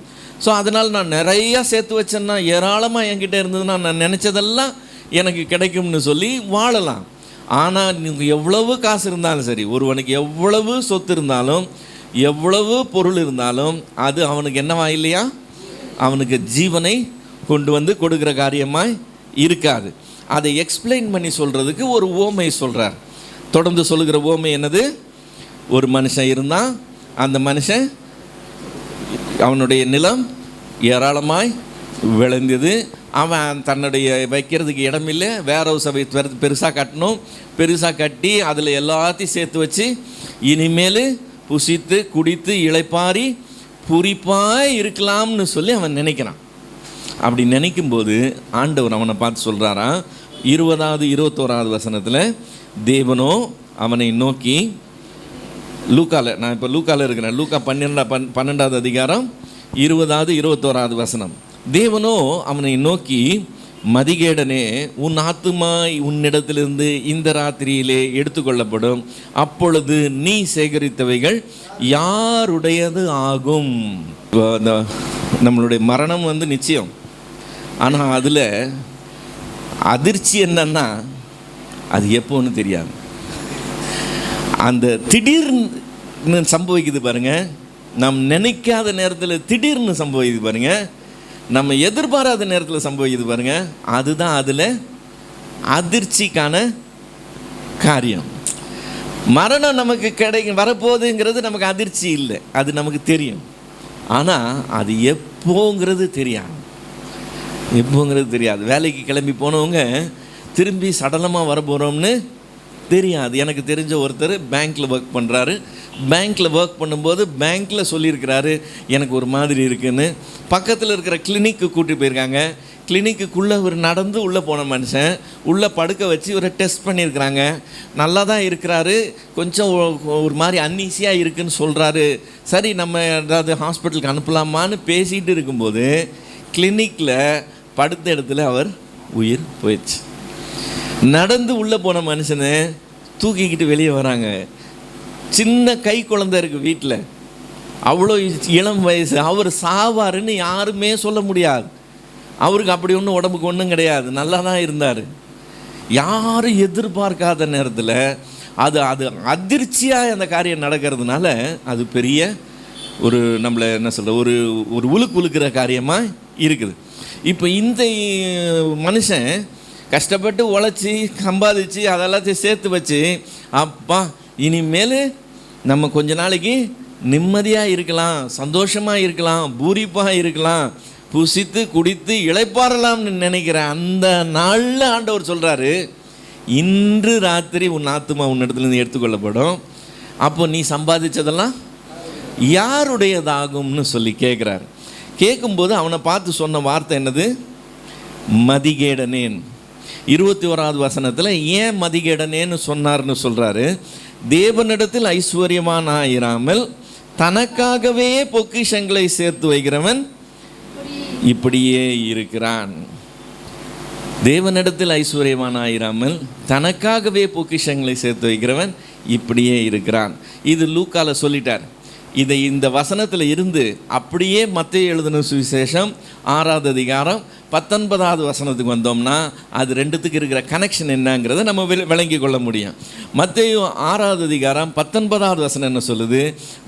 ஸோ அதனால் நான் நிறையா சேர்த்து வச்சேன்னா, ஏராளமாக என்கிட்ட இருந்ததுன்னா நான் நினச்சதெல்லாம் எனக்கு கிடைக்கும்னு சொல்லி வாழலாம். ஆனால் நீங்கள் எவ்வளவு காசு இருந்தாலும் சரி, ஒருவனுக்கு எவ்வளவு சொத்து இருந்தாலும் எவ்வளவு பொருள் இருந்தாலும் அது அவனுக்கு என்னவா இல்லையா, அவனுக்கு ஜீவனை கொண்டு வந்து கொடுக்குற காரியமாக இருக்காது. அதை எக்ஸ்பிளைன் பண்ணி சொல்கிறதுக்கு ஒரு ஓமை சொல்கிறார். தொடர்ந்து சொல்லுகிற ஓமை என்னது? ஒரு மனுஷன் இருந்தான், அந்த மனுஷன் அவனுடைய நிலம் ஏராளமாய் விளைந்தது. அவன் தன்னுடைய வைக்கிறதுக்கு இடமில்லை, வேற ஒரு சபை பெருசாக கட்டணும். பெருசாக கட்டி அதில் எல்லாத்தையும் சேர்த்து வச்சு இனிமேல் புசித்து குடித்து இளைப்பாரி பூரிப்பாய் இருக்கலாம்னு சொல்லி அவன் நினைக்கிறான். அப்படி நினைக்கும்போது ஆண்டவர் அவனை பார்த்து சொல்கிறாராம், 20வது 21வது வசனத்தில், தேவனோ அவனை நோக்கி, லூக்காவில், நான் இப்போ லூக்காவில் இருக்கிறேன், லூக்கா 12வது அதிகாரம் 20வது 21வது வசனம். தேவனோ அவனை நோக்கி, மதிகேடனே, உன் ஆத்துமா உன்னிடத்திலிருந்து இந்த ராத்திரியிலே எடுத்துக்கொள்ளப்படும், அப்பொழுது நீ சேகரித்தவைகள் யாருடையது ஆகும்? நம்மளுடைய மரணம் நிச்சயம். ஆனால் அதில் அதிர்ச்சி என்னன்னா, அது எப்போன்னு தெரியாது. அந்த திடீர்னு சம்பவிக்குது பாருங்க, நாம் நினைக்காத நேரத்தில் திடீர்னு சம்பவிக்குது பாருங்க, நம்ம எதிர்பாராத நேரத்தில் சம்பவிக்குது பாருங்க, அதுதான் அதில் அதிர்ச்சிக்கான காரியம். மரணம் நமக்கு வரப்போகுதுங்கிறது நமக்கு அதிர்ச்சி இல்லை, அது நமக்கு தெரியும். ஆனால் அது எப்போங்கிறது தெரியாது, எப்போங்கிறது தெரியாது. வேலைக்கு கிளம்பி போனவங்க திரும்பி சடலமாக வர போகிறோம்னு தெரியாது. எனக்கு தெரிஞ்ச ஒருத்தர் பேங்க்கில் ஒர்க் பண்ணுறாரு. பேங்க்கில் ஒர்க் பண்ணும்போது பேங்க்கில் சொல்லியிருக்கிறாரு, எனக்கு ஒரு மாதிரி இருக்குன்னு. பக்கத்தில் இருக்கிற கிளினிக்கு கூட்டி போயிருக்காங்க. கிளினிக்குள்ளே ஒரு நடந்து உள்ளே போன மனுஷன் உள்ளே படுக்க வச்சு ஒரு டெஸ்ட் பண்ணியிருக்கிறாங்க. நல்லா தான் இருக்கிறாரு, கொஞ்சம் ஒரு மாதிரி அன்ஈஸியாக இருக்குதுன்னு சொல்கிறாரு. சரி, நம்ம ஏதாவது ஹாஸ்பிட்டலுக்கு அனுப்பலாமான்னு பேசிகிட்டு இருக்கும்போது கிளினிக்கில் படுத்த இடத்துல அவர் உயிர் போயிடுச்சு. நடந்து உள்ளே போன மனுஷனை தூக்கிக்கிட்டு வெளியே வராங்க. சின்ன கை குழந்தை இருக்குது வீட்டில், அவ்வளோ இளம் வயசு. அவர் சாவாருன்னு யாருமே சொல்ல முடியாது. அவருக்கு அப்படி ஒன்றும் உடம்புக்கு ஒன்றும் கிடையாது, நல்லா தான் இருந்தார். யாரும் எதிர்பார்க்காத நேரத்தில் அது அதிர்ச்சியாக அந்த காரியம் நடக்கிறதுனால அது பெரிய ஒரு நம்மளை என்ன சொல்கிற ஒரு உழுக்கிற காரியமாக இருக்குது. இப்போ இந்த மனுஷன் கஷ்டப்பட்டு உழைச்சி சம்பாதிச்சு அதெல்லாத்தையும் சேர்த்து வச்சு, அப்பா இனிமேல் நம்ம கொஞ்ச நாளைக்கு நிம்மதியாக இருக்கலாம், சந்தோஷமாக இருக்கலாம், பூரிப்பாக இருக்கலாம், புசித்து குடித்து இளைப்பாறலாம்னு நினைக்கிற அந்த நாளில் ஆண்டவர் சொல்கிறாரு, இன்று ராத்திரி உன் ஆத்துமா உன்னிடத்துலேருந்து எடுத்துக்கொள்ளப்படும், அப்போ நீ சம்பாதிச்சதெல்லாம் யாருடையதாகும்னு சொல்லி கேட்குறாரு. கேட்கும்போது அவனை பார்த்து சொன்ன வார்த்தை என்னது? மதிகேடனேன். 21வது வசனத்தில் ஏன் மதிகேடனேன்னு சொன்னார்னு சொல்கிறாரு. தேவனிடத்தில் ஐஸ்வர்யமானாயிராமல் தனக்காகவே பொக்கிஷங்களை சேர்த்து வைக்கிறவன் இப்படியே இருக்கிறான். தேவனிடத்தில் ஐஸ்வர்யவானாயிராமல் தனக்காகவே பொக்கிஷங்களை சேர்த்து வைக்கிறவன் இப்படியே இருக்கிறான். இது லூக்கால சொல்லிட்டார். இதை இந்த வசனத்தில் இருந்து அப்படியே மத்தேயு எழுதின சுவிசேஷம் 6வது அதிகாரம் 19வது வசனத்துக்கு வந்தோம்னா அது ரெண்டுத்துக்கு இருக்கிற கனெக்ஷன் என்னங்கிறத நம்ம விளங்கி கொள்ள முடியும். மத்தேயு 6வது அதிகாரம் 19வது வசனம் என்ன சொல்லுது?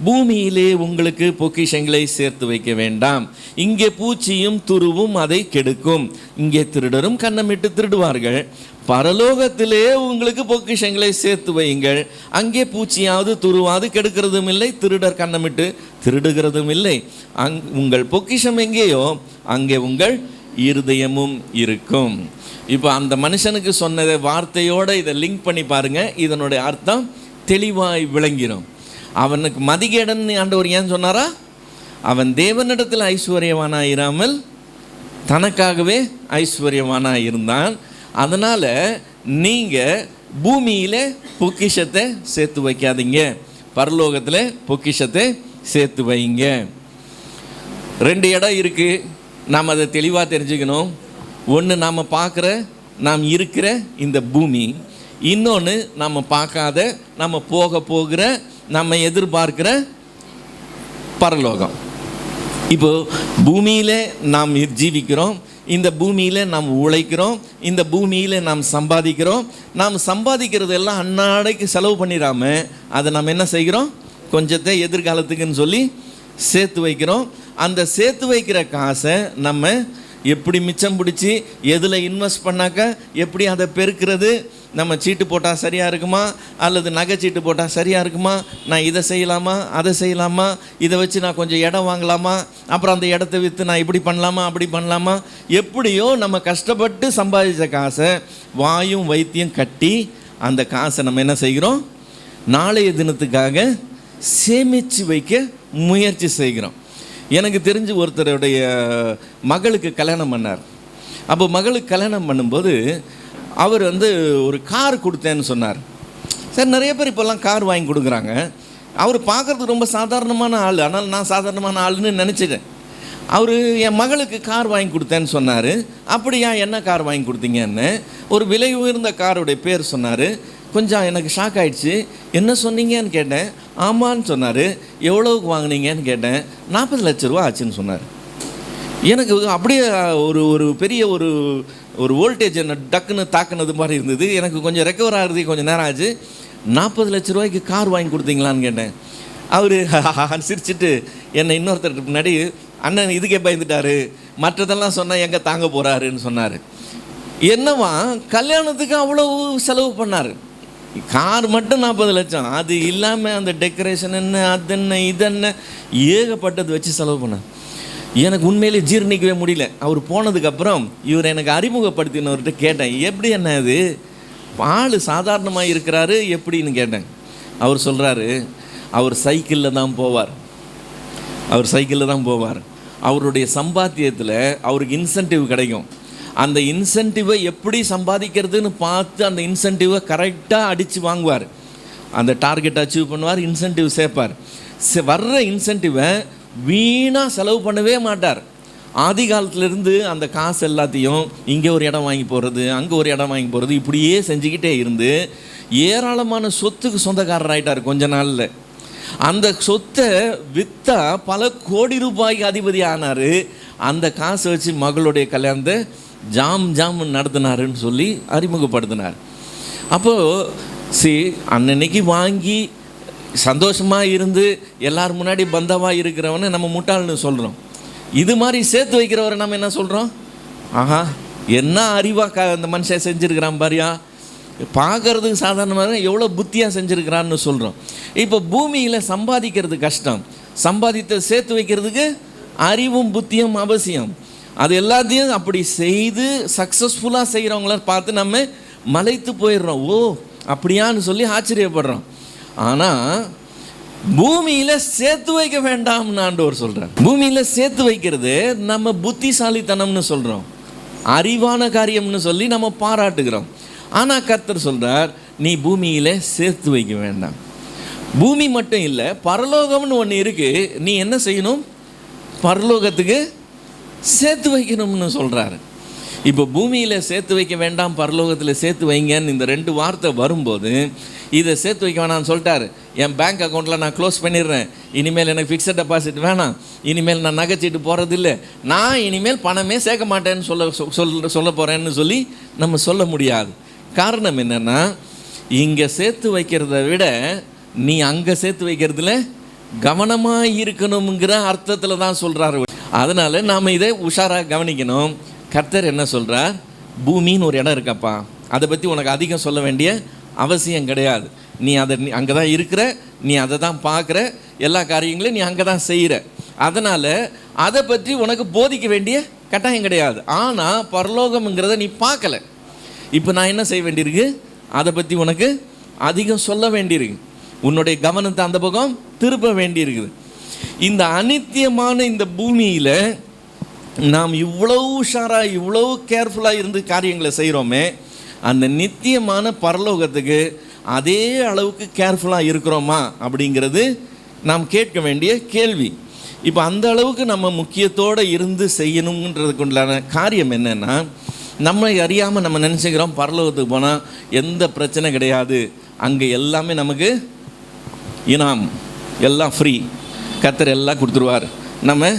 பூமியிலே உங்களுக்கு பொக்கிஷங்களை சேர்த்து வைக்க வேண்டாம், இங்கே பூச்சியும் துருவும் அதை கெடுக்கும், இங்கே திருடரும் கன்னமிட்டு திருடுவார்கள். பரலோகத்திலே உங்களுக்கு பொக்கிஷங்களை சேர்த்து வையுங்கள், அங்கே பூச்சியாவது துருவாது கெடுக்கிறதும் இல்லை, திருடர் கன்னமிட்டு திருடுகிறதும் இல்லை. உங்கள் பொக்கிஷம் எங்கேயோ அங்கே உங்கள் இருதயமும் இருக்கும். இப்போ அந்த மனுஷனுக்கு சொன்ன வார்த்தையோடு இதை லிங்க் பண்ணி பாருங்கள், இதனுடைய அர்த்தம் தெளிவாய் விளங்கிடும். அவனுக்கு மதிகேடன் ஆண்டவர் ஏன் சொன்னாரா? அவன் தேவனிடத்தில் ஐஸ்வர்யவானாயிராமல் தனக்காகவே ஐஸ்வர்யவானாக இருந்தான். அதனால் நீங்கள் பூமியில் பொக்கிஷத்தை சேர்த்து வைக்காதீங்க, பரலோகத்தில் பொக்கிஷத்தை சேர்த்து வைங்க. 2 இடம் இருக்குது, நாம் அதை தெளிவாக தெரிஞ்சுக்கணும். ஒன்று நாம் பார்க்குற நாம் இருக்கிற இந்த பூமி, இன்னொன்று நம்ம பார்க்காத நம்ம போகிற நம்ம எதிர்பார்க்கிற பரலோகம். இப்போது பூமியில் நாம் ஜீவிக்கிறோம், இந்த பூமியில் நாம் உழைக்கிறோம், இந்த பூமியில் நாம் சம்பாதிக்கிறோம். நாம் சம்பாதிக்கிறது எல்லாம் அன்னாடைக்கு செலவு பண்ணிடாமல் அதை நம்ம என்ன செய்கிறோம்? கொஞ்சத்தை எதிர்காலத்துக்குன்னு சொல்லி சேர்த்து வைக்கிறோம். அந்த சேர்த்து வைக்கிற காசை நம்ம எப்படி மிச்சம் பிடிச்சி எதில் இன்வெஸ்ட் பண்ணாக்கா எப்படி அதை பெருக்கிறது? நம்ம சீட்டு போட்டால் சரியாக இருக்குமா, அல்லது நகை சீட்டு போட்டால் சரியாக இருக்குமா, நான் இதை செய்யலாமா அதை செய்யலாமா, இதை வச்சு நான் கொஞ்சம் இடம் வாங்கலாமா, அப்புறம் அந்த இடத்த விற்று நான் இப்படி பண்ணலாமா அப்படி பண்ணலாமா, எப்படியோ நம்ம கஷ்டப்பட்டு சம்பாதிச்ச காசை வாயும் வைத்தியம் கட்டி அந்த காசை நம்ம என்ன செய்கிறோம்? நாளைய தினத்துக்காக சேமித்து வைக்க முயற்சி செய்கிறோம். எனக்கு தெரிஞ்சு ஒருத்தருடைய மகளுக்கு கல்யாணம் பண்ணார். அப்போ மகளுக்கு கல்யாணம் பண்ணும்போது அவர் ஒரு கார் கொடுத்தேன்னு சொன்னார். சரி, நிறைய பேர் இப்போல்லாம் கார் வாங்கி கொடுக்குறாங்க. அவர் பார்க்குறதுக்கு ரொம்ப சாதாரணமான ஆள், ஆனால் நான் சாதாரணமான ஆளுன்னு நினச்சிட்டேன். அவர் என் மகளுக்கு கார் வாங்கி கொடுத்தேன்னு சொன்னார். அப்படியா, என்ன கார் வாங்கி கொடுத்தீங்கன்னு ஒரு விலை உயர்ந்த காருடைய பேர் சொன்னார். கொஞ்சம் எனக்கு ஷாக் ஆகிடுச்சு. என்ன சொன்னீங்கன்னு கேட்டேன். ஆமான்னு சொன்னார். எவ்வளோவுக்கு வாங்கினீங்கன்னு கேட்டேன். 40 லட்ச ரூபா ஆச்சுன்னு சொன்னார். எனக்கு அப்படியே ஒரு பெரிய ஒரு வோல்டேஜ் என்ன டக்குன்னு தாக்குனது மாதிரி இருந்தது. எனக்கு கொஞ்சம் ரெக்கவர் ஆகிறது கொஞ்சம் நேரம் ஆச்சு. 40 லட்ச ரூபாய்க்கு கார் வாங்கி கொடுத்தீங்களான்னு கேட்டேன். அவர் சிரிச்சுட்டு என்னை இன்னொருத்தருக்கு முன்னாடி, அண்ணன் இதுக்கே பயந்துட்டாரு, மற்றதெல்லாம் சொன்னால் எங்கே தாங்க போகிறாருன்னு சொன்னார். என்னவா கல்யாணத்துக்கு அவ்வளோ செலவு பண்ணார். கார் மட்டும் 40 லட்சம், அது இல்லாமல் அந்த டெக்கரேஷன் என்ன அது என்ன இதென்ன ஏகப்பட்டது வச்சு செலவு பண்ணார். எனக்கு உண்மையிலே ஜீர்ணிக்கவே முடியல. அவர் போனதுக்கப்புறம் இவர் எனக்கு அறிமுகப்படுத்தினவர்கிட்ட கேட்டேன், எப்படி என்ன இது ஆள் சாதாரணமாக இருக்கிறாரு எப்படின்னு கேட்டேன். அவர் சொல்கிறாரு, அவர் சைக்கிளில் தான் போவார். அவருடைய சம்பாத்தியத்தில் அவருக்கு இன்சென்டிவ் கிடைக்கும். அந்த இன்சென்டிவை எப்படி சம்பாதிக்கிறதுன்னு பார்த்து அந்த இன்சென்டிவை கரெக்டாக அடித்து வாங்குவார். அந்த டார்கெட் அச்சீவ் பண்ணுவார், இன்சென்டிவ் சேர்ப்பார். வர்ற இன்சென்டிவை வீணாக செலவு பண்ணவே மாட்டார். ஆதி காலத்திலேருந்து அந்த காசு எல்லாத்தையும் இங்கே ஒரு இடம் வாங்கி போகிறது, அங்கே ஒரு இடம் வாங்கி போகிறது, இப்படியே செஞ்சுக்கிட்டே இருந்து ஏராளமான சொத்துக்கு சொந்தக்காரர் ஆகிட்டார் கொஞ்ச நாளில். அந்த சொத்தை விற்றா பல கோடி ரூபாய்க்கு அதிபதி ஆனார். அந்த காசை வச்சு மகளுடைய கல்யாணத்தை ஜாம் நடத்தினாருன்னு சொல்லி அறிமுகப்படுத்தினார். அப்போது அன்னைக்கு வாங்கி சந்தோஷமாக இருந்து எல்லார் முன்னாடி பந்தவாக இருக்கிறவனை நம்ம முட்டாள்னு சொல்கிறோம். இது மாதிரி சேர்த்து வைக்கிறவரை நம்ம என்ன சொல்கிறோம்? ஆஹா, என்ன அறிவாக அந்த மனுஷன் செஞ்சுருக்கிறான் பாரியா, பார்க்கறதுக்கு சாதாரணமாக எவ்வளோ புத்தியாக செஞ்சுருக்கிறான்னு சொல்கிறோம். இப்போ பூமியில் சம்பாதிக்கிறது கஷ்டம், சம்பாதித்த சேர்த்து வைக்கிறதுக்கு அறிவும் புத்தியும் அவசியம். அது எல்லாத்தையும் அப்படி செய்து சக்ஸஸ்ஃபுல்லாக செய்கிறவங்கள பார்த்து நம்ம மலைத்து போயிடுறோம். ஓ அப்படியான்னு சொல்லி ஆச்சரியப்படுறோம். ஆனால் பூமியில் சேர்த்து வைக்க வேண்டாம்னு ஆண்டவர் சொல்கிறார். பூமியில் சேர்த்து வைக்கிறது நம்ம புத்திசாலித்தனம்னு சொல்கிறோம், அறிவான காரியம்னு சொல்லி நம்ம பாராட்டுகிறோம். ஆனால் கர்த்தர் சொல்கிறார், நீ பூமியில் சேர்த்து வைக்க வேண்டாம். பூமி மட்டும் இல்லை, பரலோகம்னு ஒன்று இருக்குது, நீ என்ன செய்யணும்? பரலோகத்துக்கு சேர்த்து வைக்கணும்னு சொல்கிறாரு. இப்போ பூமியில் சேர்த்து வைக்க வேண்டாம், பரலோகத்தில் சேர்த்து வைங்கன்னு இந்த 2 வார்த்தை வரும்போது, இதை சேர்த்து வைக்க வேணாம்னு சொல்லிட்டாரு. என் பேங்க் அக்கௌண்ட்டில் நான் க்ளோஸ் பண்ணிடுறேன், இனிமேல் எனக்கு ஃபிக்ஸட் டெபாசிட் வேணாம், இனிமேல் நான் நகைச்சீட்டு போகிறதில்ல, நான் இனிமேல் பணமே சேர்க்க மாட்டேன்னு சொல்ல போகிறேன்னு சொல்லி நம்ம சொல்ல முடியாது. காரணம் என்னென்னா, இங்கே சேர்த்து வைக்கிறத விட நீ அங்கே சேர்த்து வைக்கிறதுல கவனமாக இருக்கணுங்கிற அர்த்தத்தில் தான் சொல்கிறாரு. அதனால் நாம் இதை உஷாராக கவனிக்கணும். கர்த்தர் என்ன சொல்கிறார், பூமின்னு ஒரு இடம் இருக்கப்பா, அதை பற்றி உனக்கு அதிகம் சொல்ல வேண்டிய அவசியம் கிடையாது. நீ அங்கே தான் இருக்கிற, நீ அதை தான் பார்க்குற, எல்லா காரியங்களையும் நீ அங்கே தான் செய்கிற. அதனால் அதை பற்றி உனக்கு போதிக்க வேண்டிய கட்டாயம் கிடையாது. ஆனால் பரலோகம்ங்கிறத நீ பார்க்கலை. இப்போ நான் என்ன செய்ய வேண்டியிருக்கு, அதை பற்றி உனக்கு அதிகம் சொல்ல வேண்டியிருக்கு. உன்னுடைய கவனத்தை அந்த பக்கம் திருப்ப வேண்டியிருக்குது. இந்த அநித்தியமான இந்த பூமியில் நாம் இவ்வளோ உஷாராக இவ்வளோ கேர்ஃபுல்லாக இருந்து காரியங்களை செய்கிறோமே, அந்த நித்தியமான பரலோகத்துக்கு அதே அளவுக்கு கேர்ஃபுல்லாக இருக்கிறோமா அப்படிங்கிறது நாம் கேட்க வேண்டிய கேள்வி. இப்போ அந்த அளவுக்கு நம்ம முக்கியத்தோடு இருந்து செய்யணுன்றதுக்குண்டான காரியம் என்னென்னா, நம்ம அறியாமல் நம்ம நினச்சிக்கிறோம் பரலோகத்துக்கு போனால் எந்த பிரச்சனை கிடையாது, அங்கே எல்லாமே நமக்கு இனாம், எல்லாம் ஃப்ரீ, கர்த்தர் எல்லாம் கொடுத்துருவார், நம்ம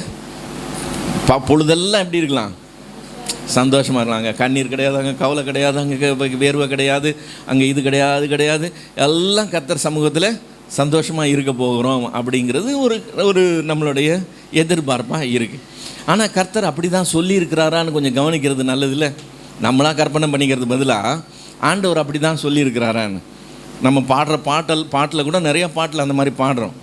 பொழுதெல்லாம் எப்படி இருக்கலாம், சந்தோஷமாக இருக்காங்க, கண்ணீர் கிடையாது, அங்கே கவலை கிடையாது, அங்கே வேர்வை கிடையாது, அங்கே இது கிடையாது கிடையாது, எல்லாம் கர்த்தர் சமூகத்தில் சந்தோஷமாக இருக்க போகிறோம் அப்படிங்கிறது ஒரு நம்மளுடைய எதிர்பார்ப்பாக இருக்குது. ஆனால் கர்த்தர் அப்படி தான் சொல்லியிருக்கிறாரான்னு கொஞ்சம் கவனிக்கிறது நல்லதில்லை. நம்மளாக கற்பனை பண்ணிக்கிறது பதிலாக ஆண்டவர் அப்படி தான் சொல்லியிருக்கிறாரான்னு. நம்ம பாடுற பாட்டில் கூட நிறைய பாட்டில் அந்த மாதிரி பாடுறோம்.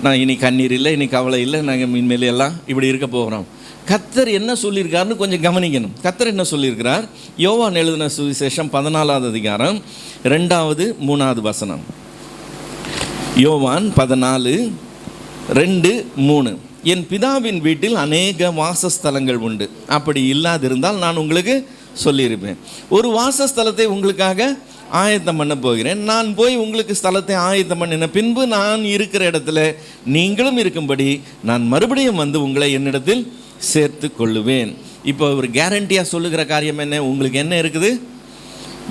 நான் இனி கண்ணீர் இல்லை, இனி கவலை இல்லை, நாங்கள் இனிமேல் எல்லாம் இப்படி இருக்க போகிறோம். கர்த்தர் என்ன சொல்லியிருக்காருன்னு கொஞ்சம் கவனிக்கணும். கர்த்தர் என்ன சொல்லியிருக்கிறார், யோவான் எழுதின சுவிசேஷம் 14வது அதிகாரம் 2, 3 வசனம். யோவான் 14, 2, 3. என் பிதாவின் வீட்டில் அநேக வாசஸ்தலங்கள் உண்டு, அப்படி இல்லாதிருந்தால் நான் உங்களுக்கு சொல்லியிருப்பேன். ஒரு வாசஸ்தலத்தை உங்களுக்காக ஆயத்தம் பண்ண போகிறேன். நான் போய் உங்களுக்கு ஸ்தலத்தை ஆயத்தம் பண்ணின பின்பு நான் இருக்கிற இடத்துல நீங்களும் இருக்கும்படி நான் மறுபடியும் வந்து உங்களை என்னிடத்தில் சேர்த்து கொள்ளுவேன். இப்போ ஒரு கேரண்டியாக சொல்லுகிற காரியம் என்ன, உங்களுக்கு என்ன இருக்குது,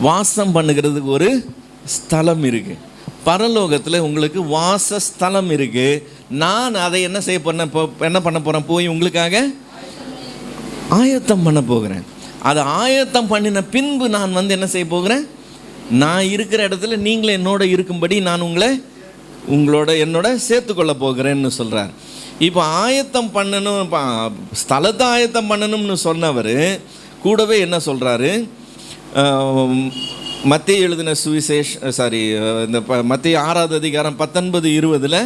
வாசம் பண்ணுகிறதுக்கு ஒரு ஸ்தலம் இருக்குது. பரலோகத்தில் உங்களுக்கு வாசஸ்தலம் இருக்குது. நான் அதை என்ன பண்ண போகிறேன், போய் உங்களுக்காக ஆயத்தம் பண்ண போகிறேன். அதை ஆயத்தம் பண்ணின பின்பு நான் வந்து என்ன செய்ய போகிறேன், நான் இருக்கிற இடத்துல நீங்களே என்னோட இருக்கும்படி நான் என்னோட சேர்த்துக்கொள்ள போகிறேன்னு சொல்கிறார். இப்போ ஆயத்தம் பண்ணணும், ஸ்தலத்தை ஆயத்தம் பண்ணணும்னு சொன்னவர் கூடவே என்ன சொல்கிறாரு, மத்தேயு எழுதின இந்த மத்தேயு 6வது அதிகாரம் 19, 20,